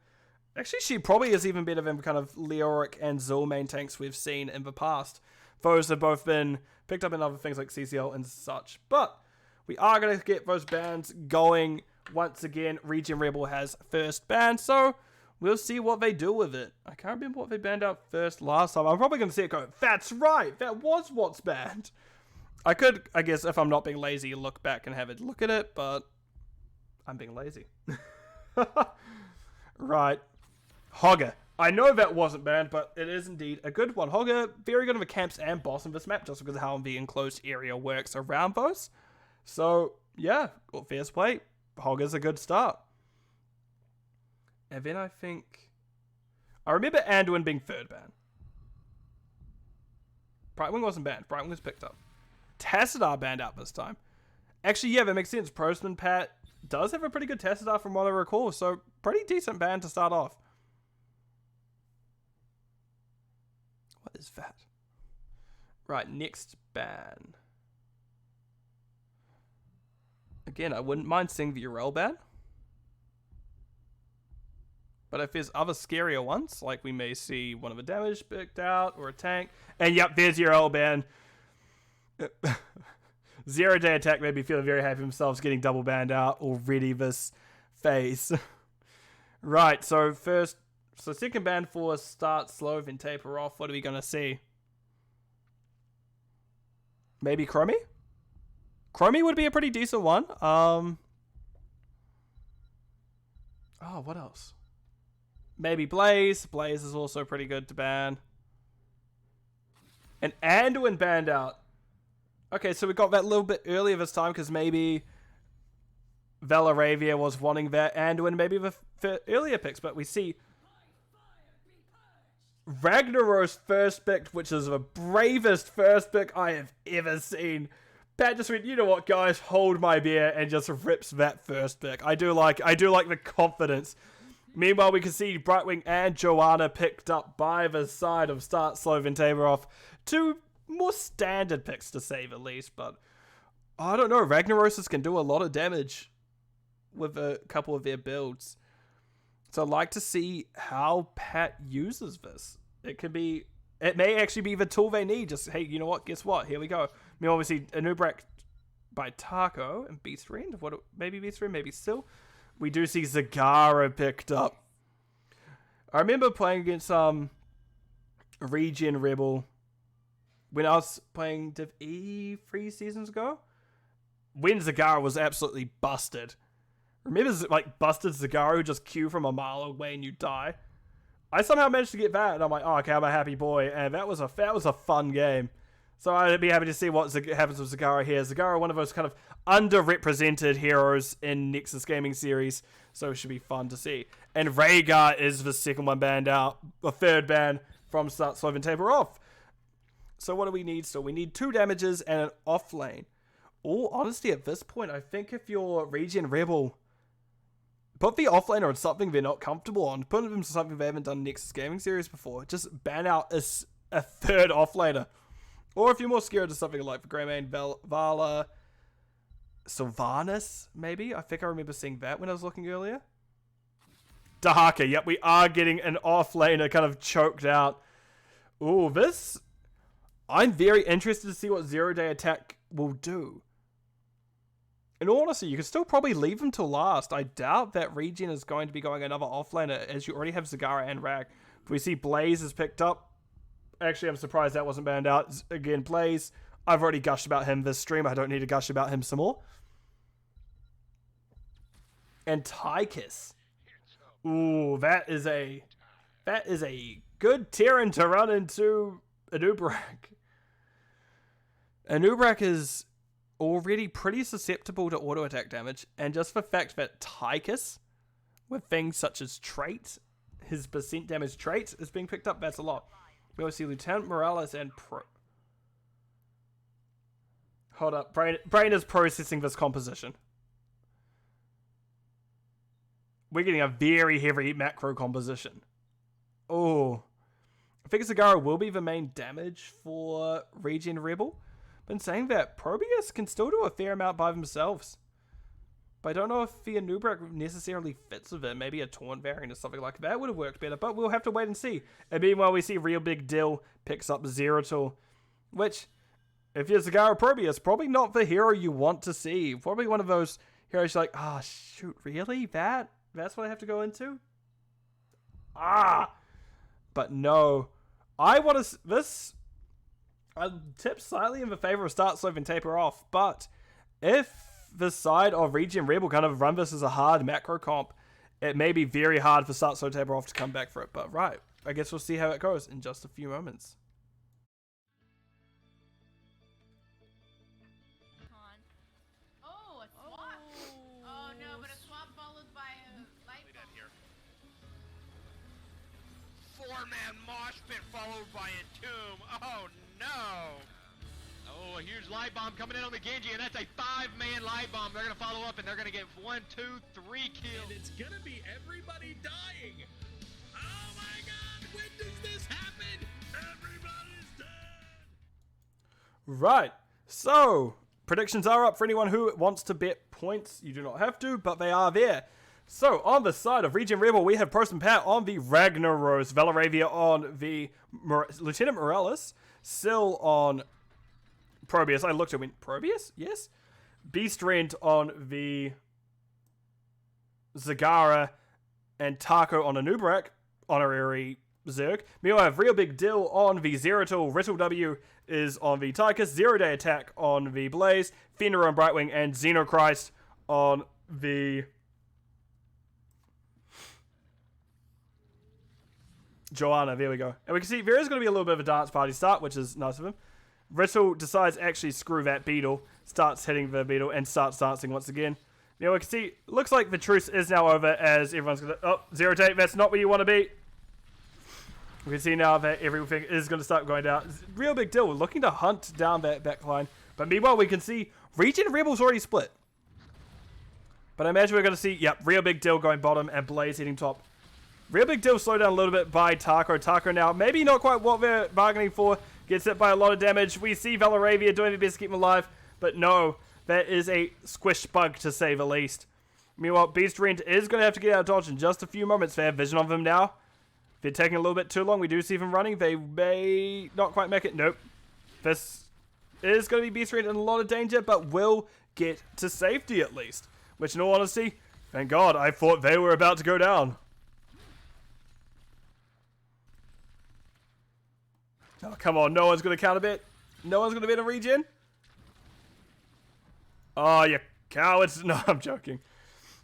actually she probably is even better than kind of Leoric and Zul main tanks we've seen in the past. Those have both been picked up in other things like CCL and such. But we are going to get those bans going once again. ReGen Rebel has first ban, so we'll see what they do with it. I can't remember what they banned out first last time. I'm probably going to see it go, that's right, that was what's banned. I could, I guess, if I'm not being lazy, look back and have a look at it, but I'm being lazy. Right. Hogger. I know that wasn't banned, but it is indeed a good one. Hogger, very good on the camps and boss in this map, just because of how the enclosed area works around those. So, yeah, fair play. Hogger's a good start. And then I think... I remember Anduin being third ban. Brightwing wasn't banned. Brightwing was picked up. Tassadar banned out this time. Actually, yeah, that makes sense. Prostman Pat does have a pretty good Tassadar from what I recall, so pretty decent ban to start off. What is that? Right, next ban. Again, I wouldn't mind seeing the Yrel ban. But if there's other scarier ones, like we may see one of the damage picked out, or a tank. And yep, there's your Yrel ban. 0 day attack made me feel very happy themselves getting double banned out already this phase. Right, so second ban for start slow, then taper off. What are we going to see? Maybe Chromie? Chromie would be a pretty decent one. Oh, what else? Maybe Blaze. Blaze is also pretty good to ban. And Anduin banned out. Okay, so we got that a little bit earlier this time because maybe Valoravia was wanting that Anduin maybe the earlier picks, but we see Ragnaros first pick, which is the bravest first pick I have ever seen. Pat just went, you know what, guys, hold my beer, and just rips that first pick. I do like the confidence. Meanwhile, we can see Brightwing and Joanna picked up by the side of Start Slow and Taper off. Two more standard picks, to say the least, but I don't know. Ragnaroses can do a lot of damage with a couple of their builds. So I'd like to see how Pat uses this. It may actually be the tool they need. Just, hey, you know what? Guess what? Here we go. I mean, obviously, Anubrak by Taco and Beast Rend. Maybe Beast Rend, maybe still. We do see Zagara picked up. I remember playing against ReGen Rebel when I was playing Div E 3 seasons ago. When Zagara was absolutely busted. Remember, like, busted Zagara who just Q from a mile away and you die? I somehow managed to get that, and I'm like, oh, okay, I'm a happy boy, and that was a fun game. So I'd be happy to see what happens with Zagara here. Zagara, one of those kind of underrepresented heroes in Nexus gaming series, so it should be fun to see. And Rhaegar is the second one banned out, the third ban from start, slow, and taper off. So what do we need still? We need 2 damages and an off lane. All honesty, at this point, I think if you're ReGen Rebel, put the offlaner on something they're not comfortable on. Put them on something they haven't done Nexus Gaming Series before. Just ban out a third offlaner. Or if you're more scared of something like the Greymane, Vala, Sylvanas, maybe? I think I remember seeing that when I was looking earlier. Dahaka, yep, we are getting an offlaner kind of choked out. Ooh, this... I'm very interested to see what zero-day attack will do. In all honesty, you can still probably leave them till last. I doubt that ReGen is going to be going another offlaner, as you already have Zagara and Rag. If we see Blaze is picked up, actually I'm surprised that wasn't banned out. Again, Blaze, I've already gushed about him this stream. I don't need to gush about him some more. And Tychus. Ooh, that is a good Terran to run into Anubrak. Anubrak is already pretty susceptible to auto attack damage, and just the fact that Tychus, with things such as trait, his percent damage trait is being picked up, that's a lot. We also see Lieutenant Morales and Hold up, Brain is processing this composition. We're getting a very heavy macro composition. Oh, I think Zagara will be the main damage for ReGen Rebel. Been saying that Probius can still do a fair amount by themselves. But I don't know if the Anubrak necessarily fits with it. Maybe a taunt variant or something like that would have worked better, but we'll have to wait and see. And meanwhile, we see Real Big Dill picks up Zeratul, which, if you're Zagara Probius, probably not the hero you want to see. Probably one of those heroes you're like, ah, shoot, really? That's what I have to go into? Ah! But no. I want to... I tip slightly in the favor of start, slow, and taper off, but if the side of ReGen Rebel kind of run this as a hard macro comp, it may be very hard for start, slow, taper off to come back for it. But right, I guess we'll see how it goes in just a few moments. Oh, a swap. Oh no, but a swap followed by a light bomb. Here. 4-man mosh pit followed by a tomb. Oh no! Oh, a huge light bomb coming in on the Genji, and that's a 5-man light bomb. They're going to follow up, and they're going to get 1, 2, 3 kills. And it's gonna be everybody dying. Oh my god, when does this happen? Everybody's dead. Right, so predictions are up for anyone who wants to bet points. You do not have to, but they are there. So, on the side of ReGen Rebel, we have Prost and Pat on the Ragnaros, Valaravia on the Lieutenant Morales, Syl on Probius. I looked and went, Probius? Yes. Beast Rent on the Zagara, and Taco on Anubrak, honorary Zerg. Meanwhile, I have Real Big Dill on the Zeratul, Rittle W is on the Tychus, Zero Day Attack on the Blaze, Fenrir on Brightwing, and Xenochrist on the Joanna. There we go. And we can see there is going to be a little bit of a dance party start, which is nice of him. Rittle decides actually screw that beetle, starts hitting the beetle, and starts dancing once again. Now we can see, looks like the truce is now over as everyone's going to... Oh, Zero Day, that's not where you want to be. We can see now that everything is going to start going down. Real Big Deal, looking to hunt down that backline. But meanwhile, we can see ReGen Rebel's already split. But I imagine we're going to see, yep, Real Big Deal going bottom and Blaze hitting top. Real Big Deal slowed down a little bit by Taco. Taco now, maybe not quite what they're bargaining for. Gets hit by a lot of damage. We see Valaravia doing their best to keep him alive. But no, that is a squish bug to say the least. Meanwhile, Beast Rent is going to have to get out of dodge in just a few moments. They have vision of him now. If they're taking a little bit too long, we do see them running. They may not quite make it. Nope. This is going to be Beast Rent in a lot of danger, but will get to safety at least. Which, in all honesty, thank God, I thought they were about to go down. Oh, come on. No one's going to counterbet. No one's going to bet a ReGen. Oh, you cowards. No, I'm joking.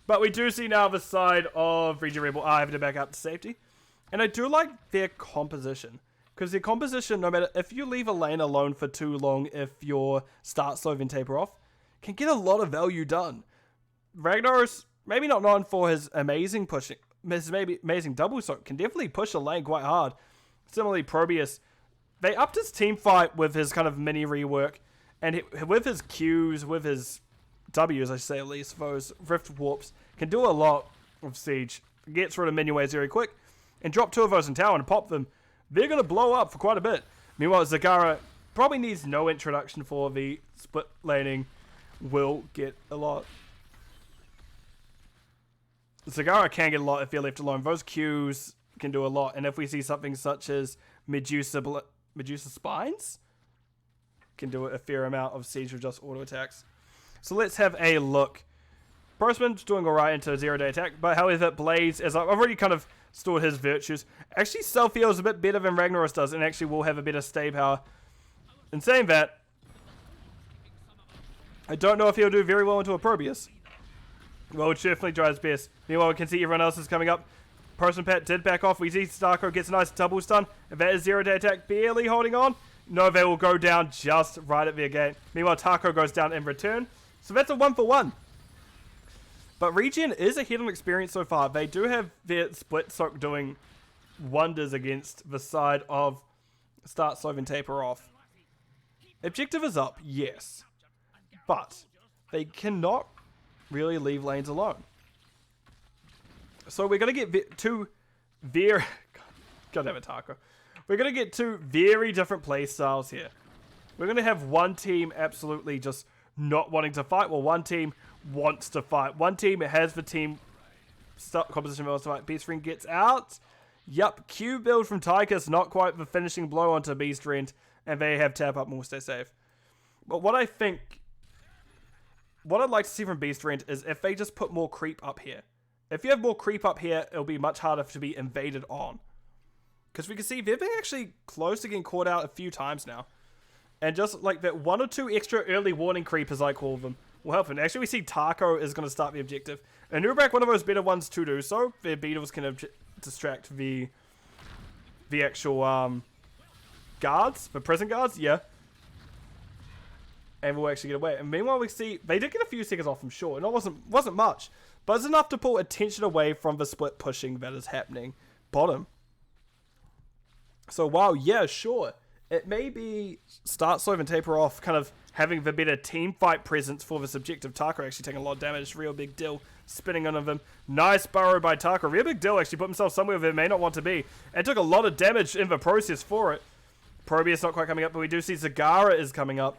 But we do see now the side of ReGen Rebel are having to back up to safety. And I do like their composition. Because their composition, no matter if you leave a lane alone for too long, if your start slow and taper off, can get a lot of value done. Ragnar's maybe not known for his amazing pushing, his maybe amazing double soak, can definitely push a lane quite hard. Similarly, Probius, they upped his team fight with his kind of mini rework, and with his Qs, with his Ws, I should say at least, those Rift Warps, can do a lot of siege. Gets rid of minion waves very quick, and drop 2 of those in tower and pop them. They're going to blow up for quite a bit. Meanwhile, Zagara probably needs no introduction for the split laning. Will get a lot. Zagara can get a lot if they're left alone. Those Qs can do a lot. And if we see something such as Medusa Spines, can do a fair amount of siege with just auto attacks. So let's have a look. Postman's doing alright into a 0-day attack, but however, Blaze, as I've already kind of stored his virtues, actually self-heals a bit better than Ragnaros does, and actually will have a better stay power. In saying that, I don't know if he'll do very well into a Probius. Well, it definitely try his best. Meanwhile, we can see everyone else is coming up. Postman Pat did back off. We see Starko gets a nice double stun. If that is 0-day attack, barely holding on. No, they will go down just right at their gate. Meanwhile, Taco goes down in return. So that's a 1-for-1. But ReGen is ahead on experience so far. They do have their split soak doing wonders against the side of start slow and taper off. Objective is up, yes. But they cannot really leave lanes alone. So we're going to get two very... God damn it, Taco. We're going to get 2 very different play styles here. We're going to have one team absolutely just not wanting to fight, while one team wants to fight. One team has the team composition wants to fight. Beast Friend gets out. Yup, Q build from Tychus, not quite the finishing blow onto Beast Friend, and they have tap up more, stay safe. But what I'd like to see from Beast Friend is if they just put more creep up here. If you have more creep up here, it'll be much harder to be invaded on. Because we can see they've been actually close to getting caught out a few times now. And just like that 1 or 2 extra early warning creep, as I call them, will help. And actually we see Taco is going to start the objective. And Nuremberg, one of those better ones to do so. Their beetles can distract the actual guards, the prison guards, yeah. And we'll actually get away. And meanwhile we see, they did get a few seconds off, I'm sure. And it wasn't much. But it's enough to pull attention away from the split pushing that is happening bottom. So while, yeah, sure, it may be start slow and taper off, kind of having the better team fight presence for this objective. Taco actually taking a lot of damage. Real Big Dill spinning on them. Nice burrow by Taco. Real Big Dill actually put himself somewhere where he may not want to be. And took a lot of damage in the process for it. Probius not quite coming up, but we do see Zagara is coming up.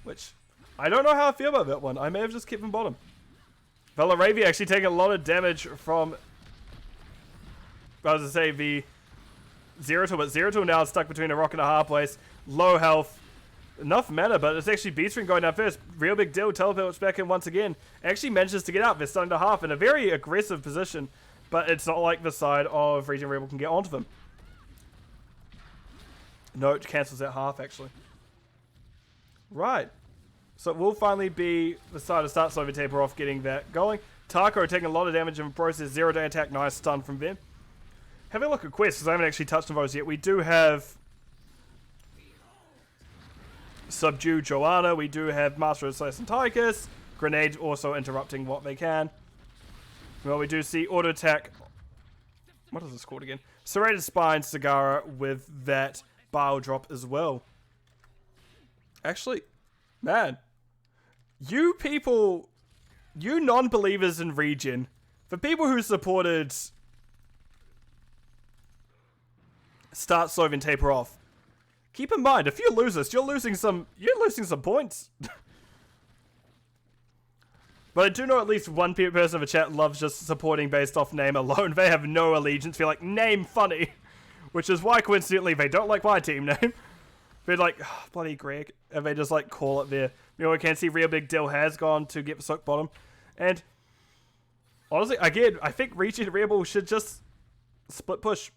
Which, I don't know how I feel about that one. I may have just kept him bottom. Valaravi actually taking a lot of damage from, I was going to say, the Zeratul, but Zeratul now is stuck between a rock and a hard place. Low health. Enough mana, but it's actually Beastring going down first. Real Big Deal teleports back in once again. Actually manages to get out. They're starting to half in a very aggressive position, but it's not like the side of ReGen Rebel can get onto them. No, it cancels that half, actually. Right. So it will finally be the side of start slow and taper off getting that going. Taco taking a lot of damage in the process. 0-day attack. Nice stun from them. Having a look at quests, because I haven't actually touched on those yet. We do have Subdue Joanna. We do have Master of Slash and Tychus. Grenade also interrupting what they can. Well, we do see auto attack. What is this called again? Serrated Spine Sagara with that bile drop as well. Actually, man, you people, you non-believers in ReGen, for people who supported start slow and taper off, keep in mind, if you lose this, you're losing some points. But I do know at least one person in the chat loves just supporting based off name alone. They have no allegiance. They're like, name funny. Which is why, coincidentally, they don't like my team name. They're like, oh, bloody Greg. And they just like call it there. You know, we can see Real Big Dill has gone to get the soak bottom. And honestly, again, I think ReGen Rebel should just split push.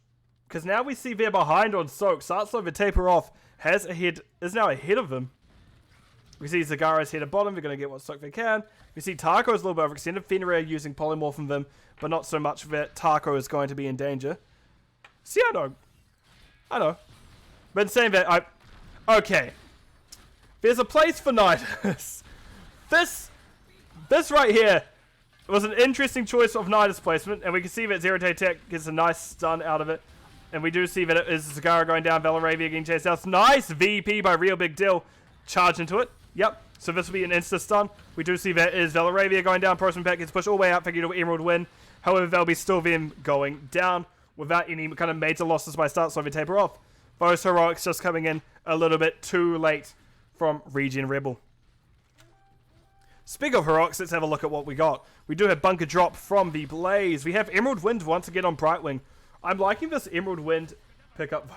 Because now we see they're behind on soak. Start slow and taper off. Is now ahead of them. We see Zagara's head at bottom. They're going to get what soak they can. We see Taco's a little bit overextended. Fenrir using polymorph from them. But not so much that Taco is going to be in danger. See, I know. But in saying that, okay. There's a place for Nidus. This right here was an interesting choice of Nidus placement, and we can see that Zero Day Tech gets a nice stun out of it. And we do see that it is Zagara going down, Velaravia getting chased out. Nice VP by Real Big Deal. Charge into it. Yep. So this will be an insta-stun. We do see that is Velaravia going down. Postman Pack gets pushed all the way out. Figure to Emerald win. However, there'll be still them going down without any kind of major losses by start, so we taper off. Those heroics just coming in a little bit too late from ReGen Rebel. Speaking of heroics, let's have a look at what we got. We do have Bunker Drop from the Blaze. We have Emerald Wind once again on Brightwing. I'm liking this Emerald Wind pickup.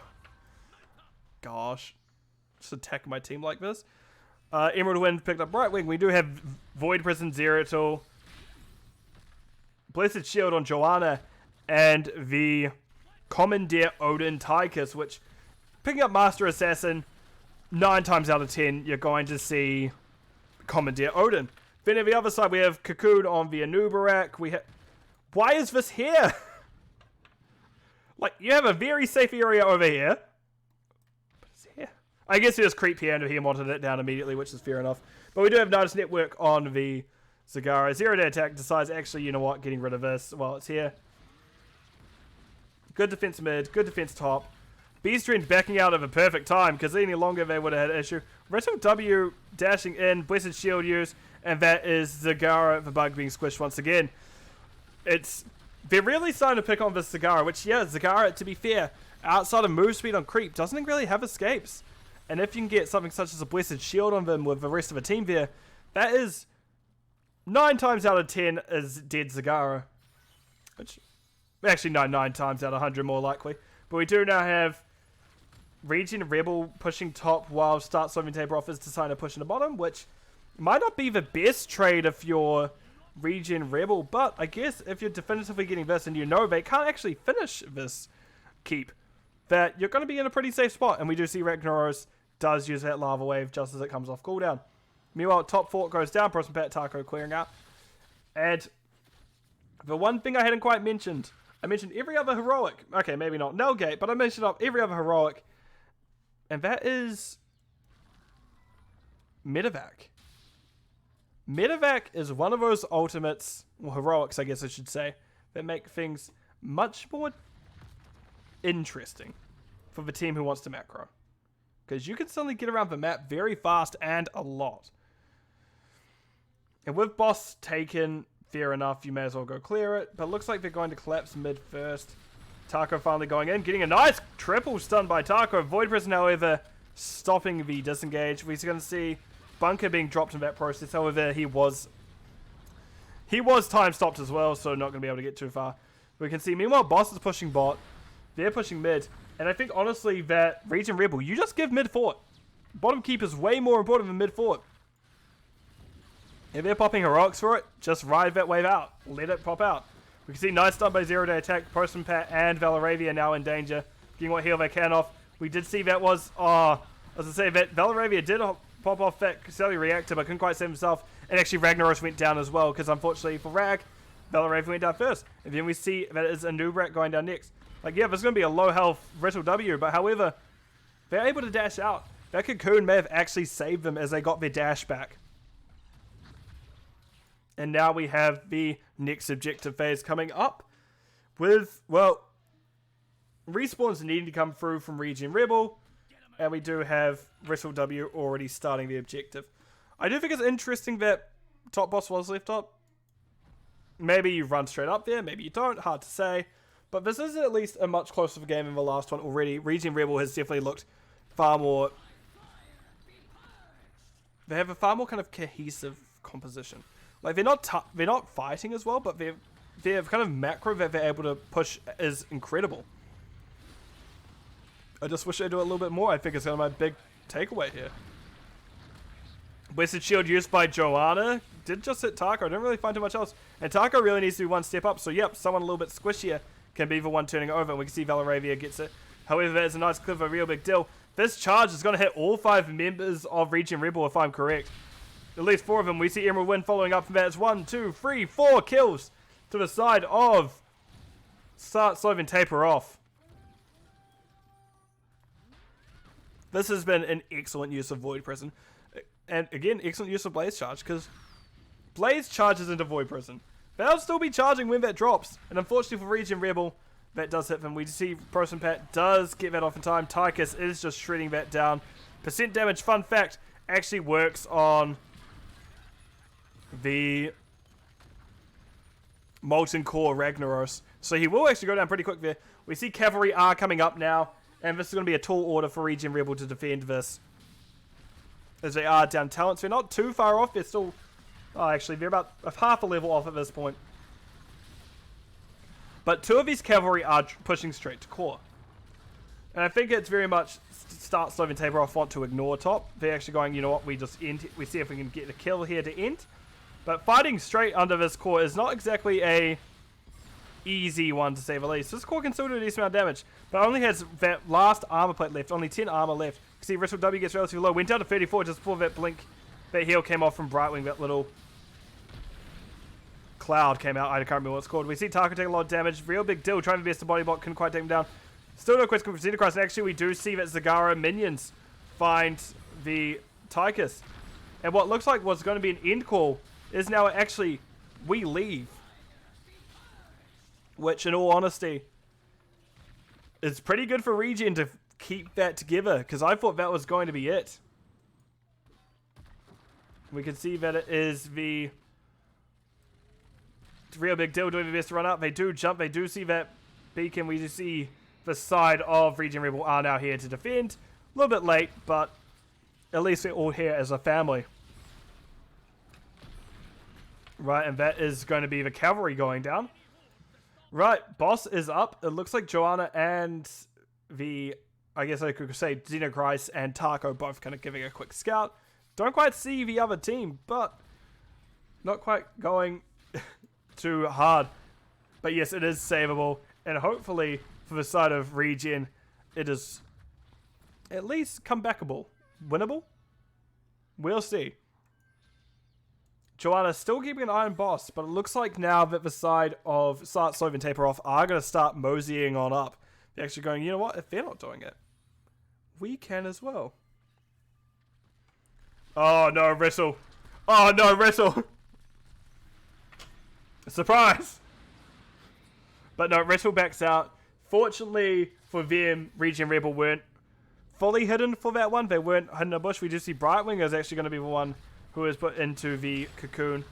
Gosh. Just attacking my team like this. Emerald Wind picked up Brightwing. We do have Void Prison Zeratul, Blessed Shield on Joanna, and the Commandeer Odin Tychus, which, picking up Master Assassin, 9 times out of 10, you're going to see Commandeer Odin. Then on the other side, we have Cocoon on the Anubarak. Why is this here? Like, you have a very safe area over here. But it's here. I guess he just creeped here and he wanted it down immediately, which is fair enough. But we do have Nidus Network on the Zagara. Zero Day Attack decides, actually, you know what, getting rid of this while it's here. Good defense mid, good defense top. Beastren backing out of a perfect time, because any longer they would have had an issue. Retro W dashing in, Blessed Shield use, and that is Zagara, the bug being squished once again. They're really starting to pick on this Zagara, which, yeah, Zagara, to be fair, outside of move speed on creep, doesn't really have escapes. And if you can get something such as a Blessed Shield on them with the rest of the team there, that is 9 times out of 10 is dead Zagara. Which, actually, no, 9 times out of 100 more likely. But we do now have ReGen Rebel pushing top while Start Sloving Taper Off is deciding to push in the bottom, which might not be the best trade if you're ReGen Rebel, but I guess if you're definitively getting this and you know they can't actually finish this keep, that you're going to be in a pretty safe spot. And we do see Ragnaros does use that Lava Wave just as it comes off cooldown. Meanwhile, top fort goes down, Prosper Pat Taco clearing out. And the one thing I hadn't quite mentioned, I mentioned every other heroic. Okay, maybe not Nelgate, but I mentioned every other heroic. And that is Medevac. Medevac is one of those ultimates, or heroics I guess I should say, that make things much more interesting for the team who wants to macro. Because you can suddenly get around the map very fast and a lot. And with boss taken, fair enough, you may as well go clear it. But it looks like they're going to collapse mid first. Taco finally going in, getting a nice triple stun by Taco. Void Prison, however, stopping the disengage. We're going to see Bunker being dropped in that process. However, he was time stopped as well, so not going to be able to get too far. We can see, meanwhile, boss is pushing bot. They're pushing mid. And I think, honestly, that ReGen Rebel, you just give mid fort. Bottom keep is way more important than mid fort. If they're popping heroics for it, just ride that wave out. Let it pop out. We can see nice stun by Zero Day Attack. Postman Pat and Velaravia now in danger. Getting what heal they can off. We did see that was, as I say, that Velaravia did pop off that Caselli reactor, but couldn't quite save himself. And actually Ragnaros went down as well, because unfortunately for Rag, Velaravia went down first. And then we see that it's Anubarak going down next. Like, yeah, there's going to be a low health Retro W, but however, they're able to dash out. That Cocoon may have actually saved them as they got their dash back. And now we have the next objective phase coming up with, well, respawns needing to come through from ReGen Rebel. And we do have Retro W already starting the objective. I do think it's interesting that top boss was left up. Maybe you run straight up there, maybe you don't, hard to say. But this is at least a much closer game than the last one already. ReGen Rebel has definitely looked far more... They have a far more kind of cohesive composition. Like, they're not fighting as well, but their kind of macro that they're able to push is incredible. I just wish they do it a little bit more. I think it's kind of my big takeaway here. Blessed Shield used by Joanna. Did just hit Taco. I didn't really find too much else. And Taco really needs to be one step up. So, yep, someone a little bit squishier can be the one turning over. And we can see Velaravia gets it. However, there's a nice clip of a real big deal. This charge is going to hit all 5 members of ReGen Rebel, if I'm correct. At least 4 of them. We see Emerald Wind following up from that. It's 1, 2, 3, 4 kills to the side of Start Sloving Taper Off. This has been an excellent use of Void Prison. And again, excellent use of Blaze Charge, because Blaze charges into Void Prison. They'll still be charging when that drops. And unfortunately for ReGen Rebel, that does hit them. We see Proson Pat does get that off in time. Tychus is just shredding that down. Percent damage, fun fact, actually works on the Molten Core Ragnaros. So he will actually go down pretty quick there. We see Cavalry are coming up now. And this is going to be a tall order for ReGen Rebel to defend this. As they are down talents. They're not too far off. They're still... Oh, actually, they're about half a level off at this point. But 2 of these cavalry are pushing straight to core. And I think it's very much start, slow, and taper off want to ignore top. They're actually going, you know what, we just end. We see if we can get the kill here to end. But fighting straight under this core is not exactly a easy one to say the least. This core can still do a decent amount of damage, but only has that last armor plate left. Only 10 armor left. You see Wrestle W gets relatively low. Went down to 34 just before that blink. That heal came off from Brightwing. That little cloud came out. I can't remember what it's called. We see Taco taking a lot of damage. Real big deal. Trying to best the body block. Couldn't quite take him down. Still no quest for Xenocross. And actually, we do see that Zagara minions find the Tychus. And what looks like was going to be an end call is now actually we leave. Which, in all honesty, is pretty good for ReGen to keep that together. Because I thought that was going to be it. We can see that it is the real big deal doing the best to run up. They do jump. They do see that beacon. We do see the side of ReGen Rebel are now here to defend. A little bit late, but at least we're all here as a family. Right, and that is going to be the cavalry going down. Right, boss is up. It looks like Joanna and the, I guess I could say, Xenochrist and Taco both kind of giving a quick scout. Don't quite see the other team, but not quite going too hard. But yes, it is savable. And hopefully, for the side of ReGen, it is at least comebackable. Winnable? We'll see. Joanna still keeping an eye on boss, but it looks like now that the side of Start, Slow, and Taper Off are going to start moseying on up. They're actually going, you know what? If they're not doing it, we can as well. Oh no, wrestle. Oh no, wrestle. Surprise. But no, wrestle backs out. Fortunately for them, ReGen Rebel weren't fully hidden for that one. They weren't hidden in a bush. We do see Brightwing is actually going to be the one who is put into the cocoon.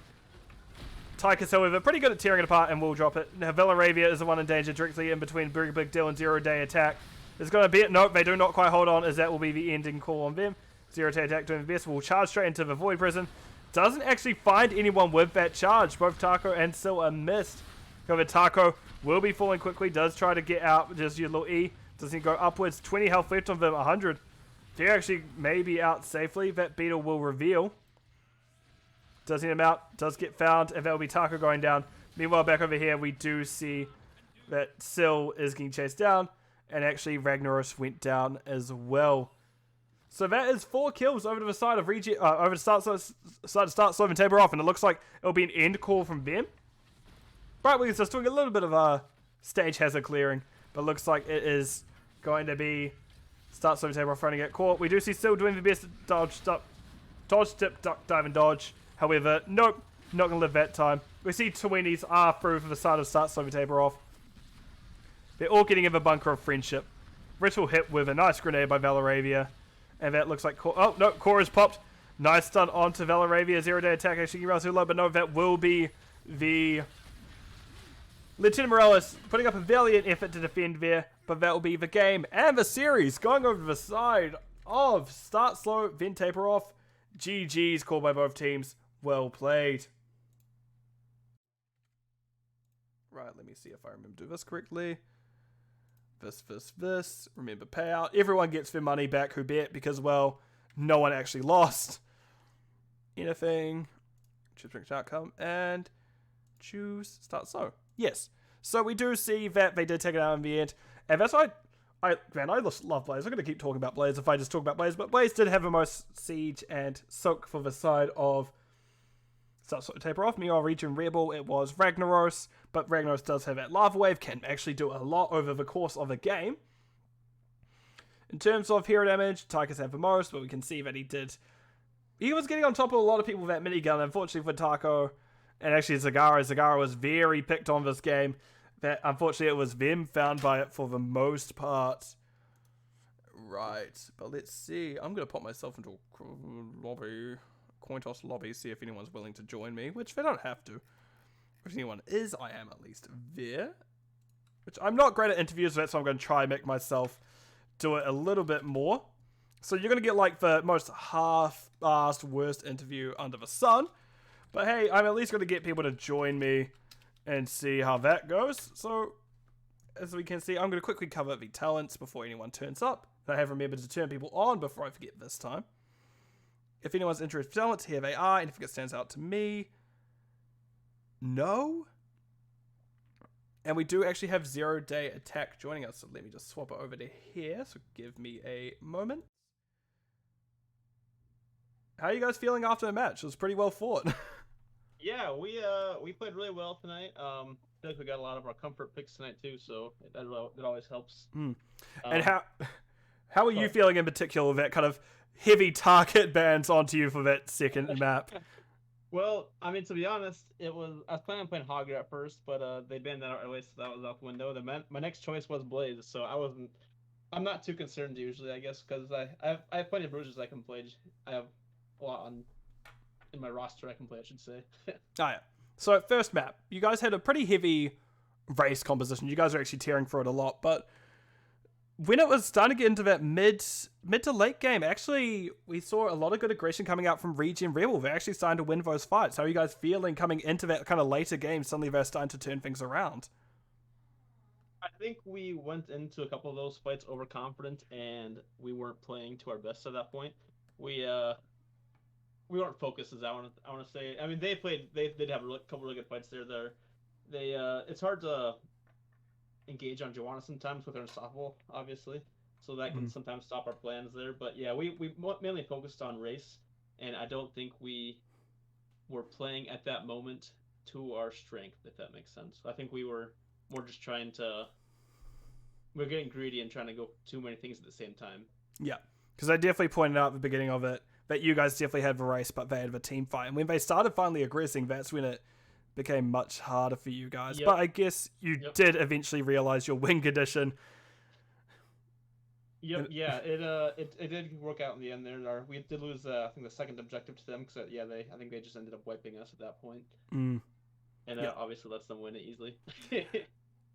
Tychus, however, pretty good at tearing it apart and will drop it. Now, Velaravia is the one in danger directly in between Big Deal and 0 Day Attack. It's going to be it. Nope, they do not quite hold on, as that will be the ending call on them. 0 Day Attack doing the best. Will charge straight into the Void Prison. Doesn't actually find anyone with that charge. Both Taco and Sil are missed. However, Taco will be falling quickly. Does try to get out. Just your little E. Doesn't go upwards. 20 health left on them. 100. They're actually maybe out safely. That Beetle will reveal. Does hit him out. Does get found. And that will be Taco going down. Meanwhile, back over here, we do see that Sil is getting chased down. And actually, Ragnaros went down as well. So that is 4 kills over to the side of ReGen, over to start, slow, and taper off. And it looks like it'll be an end call from them. Brightwing is just doing a little bit of a stage hazard clearing. But looks like it is going to be start, slow, and taper off running at caught. We do see Sil doing the best dodge, dip, duck, dive, and dodge. However, nope, not going to live that time. We see 20s are through for the side of start, slow, and taper off. They're all getting in the bunker of friendship. Ritual hit with a nice grenade by Velaravia. And that looks like... Oh, no, Core is popped. Nice stun onto Velaravia. 0 Day Attack actually around too low. But no, that will be the... Lieutenant Morales putting up a valiant effort to defend there. But that will be the game and the series. Going over to the side of start slow, then taper off. GG's called by both teams. Well played. Right, let me see if I remember to do this correctly. This. Remember payout. Everyone gets their money back who bet because, well, no one actually lost anything. Choose prediction outcome and choose start slow. Yes. So we do see that they did take it out in the end. And that's why I just love Blaze. I'm going to keep talking about Blaze if I just talk about Blaze. But Blaze did have the most siege and soak for the side of start slow taper off. Meanwhile, ReGen Rebel, it was Ragnaros. But Ragnaros does have that lava wave, can actually do a lot over the course of a game. In terms of hero damage, Tychus had the most, but we can see that he was getting on top of a lot of people with that minigun. Unfortunately for Taco, and actually Zagara was very picked on this game. That unfortunately it was them found by it for the most part. Right, but let's see. I'm going to pop myself into a lobby, coin toss lobby, see if anyone's willing to join me, which they don't have to. If anyone is, I am at least there. Which I'm not great at interviews, so I'm going to try and make myself do it a little bit more. So you're going to get like the most half-assed worst interview under the sun. But hey, I'm at least going to get people to join me and see how that goes. So, as we can see, I'm going to quickly cover the talents before anyone turns up. I have remembered to turn people on before I forget this time. If anyone's interested in talents, here they are. And if it stands out to me, no. And we do actually have 0-day attack joining us. So let me just swap it over to here. So give me a moment. How are you guys feeling after the match? It was pretty well fought. Yeah, we played really well tonight. I feel like we got a lot of our comfort picks tonight too, so that always helps. And how are you feeling in particular with that kind of heavy target bans onto you for that second map? Well, I mean, to be honest, I was planning on playing Hogger at first, but they banned that out early, so that was out the window. My next choice was Blaze, so I'm not too concerned usually, I guess, because I have plenty of bruises I can play. I have a lot in my roster I can play, I should say. Oh, yeah. So, first map. You guys had a pretty heavy race composition. You guys were actually tearing for it a lot. But when it was starting to get into that mid to late game, actually, we saw a lot of good aggression coming out from ReGen Rebel. They're actually starting to win those fights. How are you guys feeling coming into that kind of later game? Suddenly they're starting to turn things around. I think we went into a couple of those fights overconfident, and we weren't playing to our best at that point. We weren't focused, as I want to say. I mean, they did have a couple really good fights there. It's hard to engage on Joanna sometimes with her unstoppable, obviously, so that can sometimes stop our plans there. But yeah, we mainly focused on race, and I don't think we were playing at that moment to our strength, if that makes sense. I think we were more just we're getting greedy and trying to go too many things at the same time. Yeah, because I definitely pointed out at the beginning of it that you guys definitely had the race, but they had the team fight. And when they started finally aggressing, that's when it became much harder for you guys. Yep. But I guess you did eventually realize your wing condition. Yep, yeah, it did work out in the end there. We did lose, I think, the second objective to them, because, I think they just ended up wiping us at that point. And obviously lets them win it easily.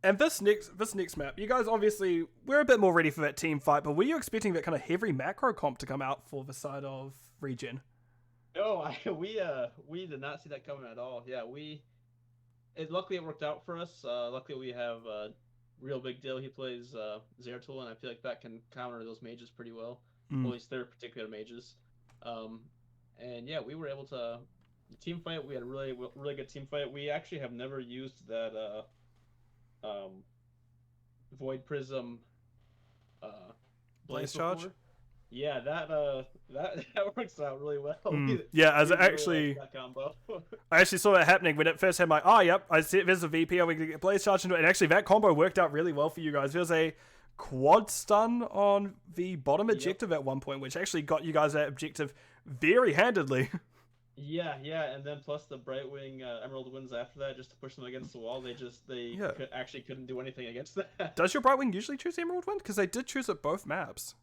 And this next map, you guys obviously we're a bit more ready for that team fight, but were you expecting that kind of heavy macro comp to come out for the side of ReGen? No, we did not see that coming at all. Yeah, luckily it worked out for us. Luckily we have Real Big Deal. He plays Zeratul, and I feel like that can counter those mages pretty well. At least their particular mages. And yeah, we were able to team fight. We had a really good team fight. We actually have never used that Void Prism Blaze charge before. Yeah, that works out really well. Yeah, as it actually, that combo. I actually saw that happening when it first had my, oh, yep, I see there's a VP, we can get Blaze charge into it, and actually that combo worked out really well for you guys. There was a quad stun on the bottom objective at one point, which actually got you guys that objective very handedly. Yeah, and then plus the Brightwing Emerald Winds after that, just to push them against the wall. They actually couldn't do anything against that. Does your Brightwing usually choose Emerald Wind? Because they did choose it both maps.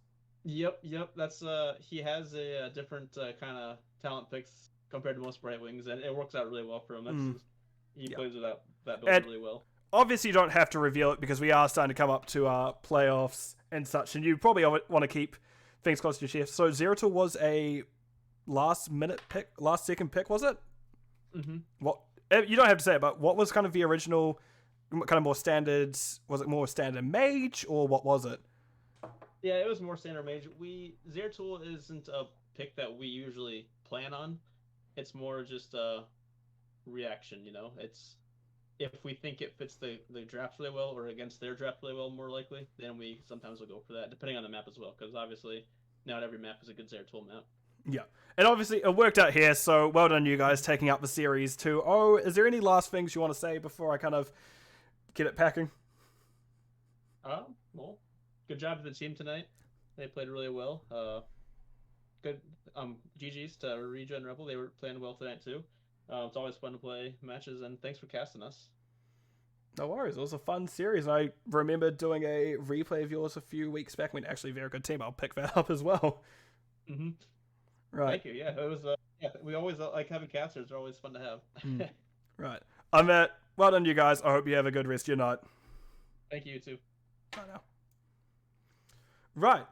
Yep. That's he has a different kind of talent picks compared to most Brightwings, and it works out really well for him. He plays with that build really well. Obviously, you don't have to reveal it because we are starting to come up to our playoffs and such, and you probably want to keep things close to your chest. So Zeratul was a last second pick, was it? What, you don't have to say it, but what was kind of the original, kind of more standard? Was it more standard mage, or what was it? Yeah, it was more standard mage. Zeratul isn't a pick that we usually plan on. It's more just a reaction, It's if we think it fits the draft really well, or against their draft really well, more likely, then we sometimes will go for that, depending on the map as well, because obviously not every map is a good Zeratul map. Yeah, and obviously it worked out here, so well done you guys taking up the series too. Oh, is there any last things you want to say before I kind of get it packing? Well, good job to the team tonight. They played really well. Good. GG's to ReGen Rebel. They were playing well tonight too. It's always fun to play matches, and thanks for casting us. No worries. It was a fun series. I remember doing a replay of yours a few weeks back. I mean, actually, very good team. I'll pick that up as well. Mm-hmm. Right. Thank you. Yeah, it was. Yeah, we always like having casters. They're always fun to have. Right. I'm Matt. Well done, you guys. I hope you have a good rest of your night. Thank you too. Bye now. Right.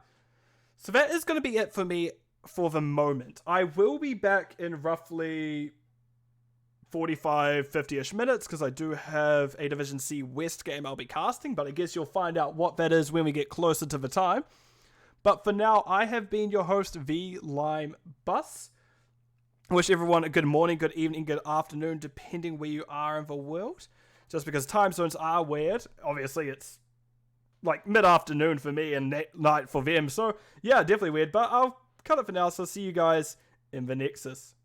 So that is going to be it for me for the moment. I will be back in roughly 45, 50-ish minutes because I do have a Division C West game I'll be casting, but I guess you'll find out what that is when we get closer to the time. But for now, I have been your host, V Lime Bus. I wish everyone a good morning, good evening, good afternoon, depending where you are in the world. Just because time zones are weird. Obviously, it's like mid-afternoon for me and night for them. So, yeah, definitely weird. But I'll cut it for now, so see you guys in the Nexus.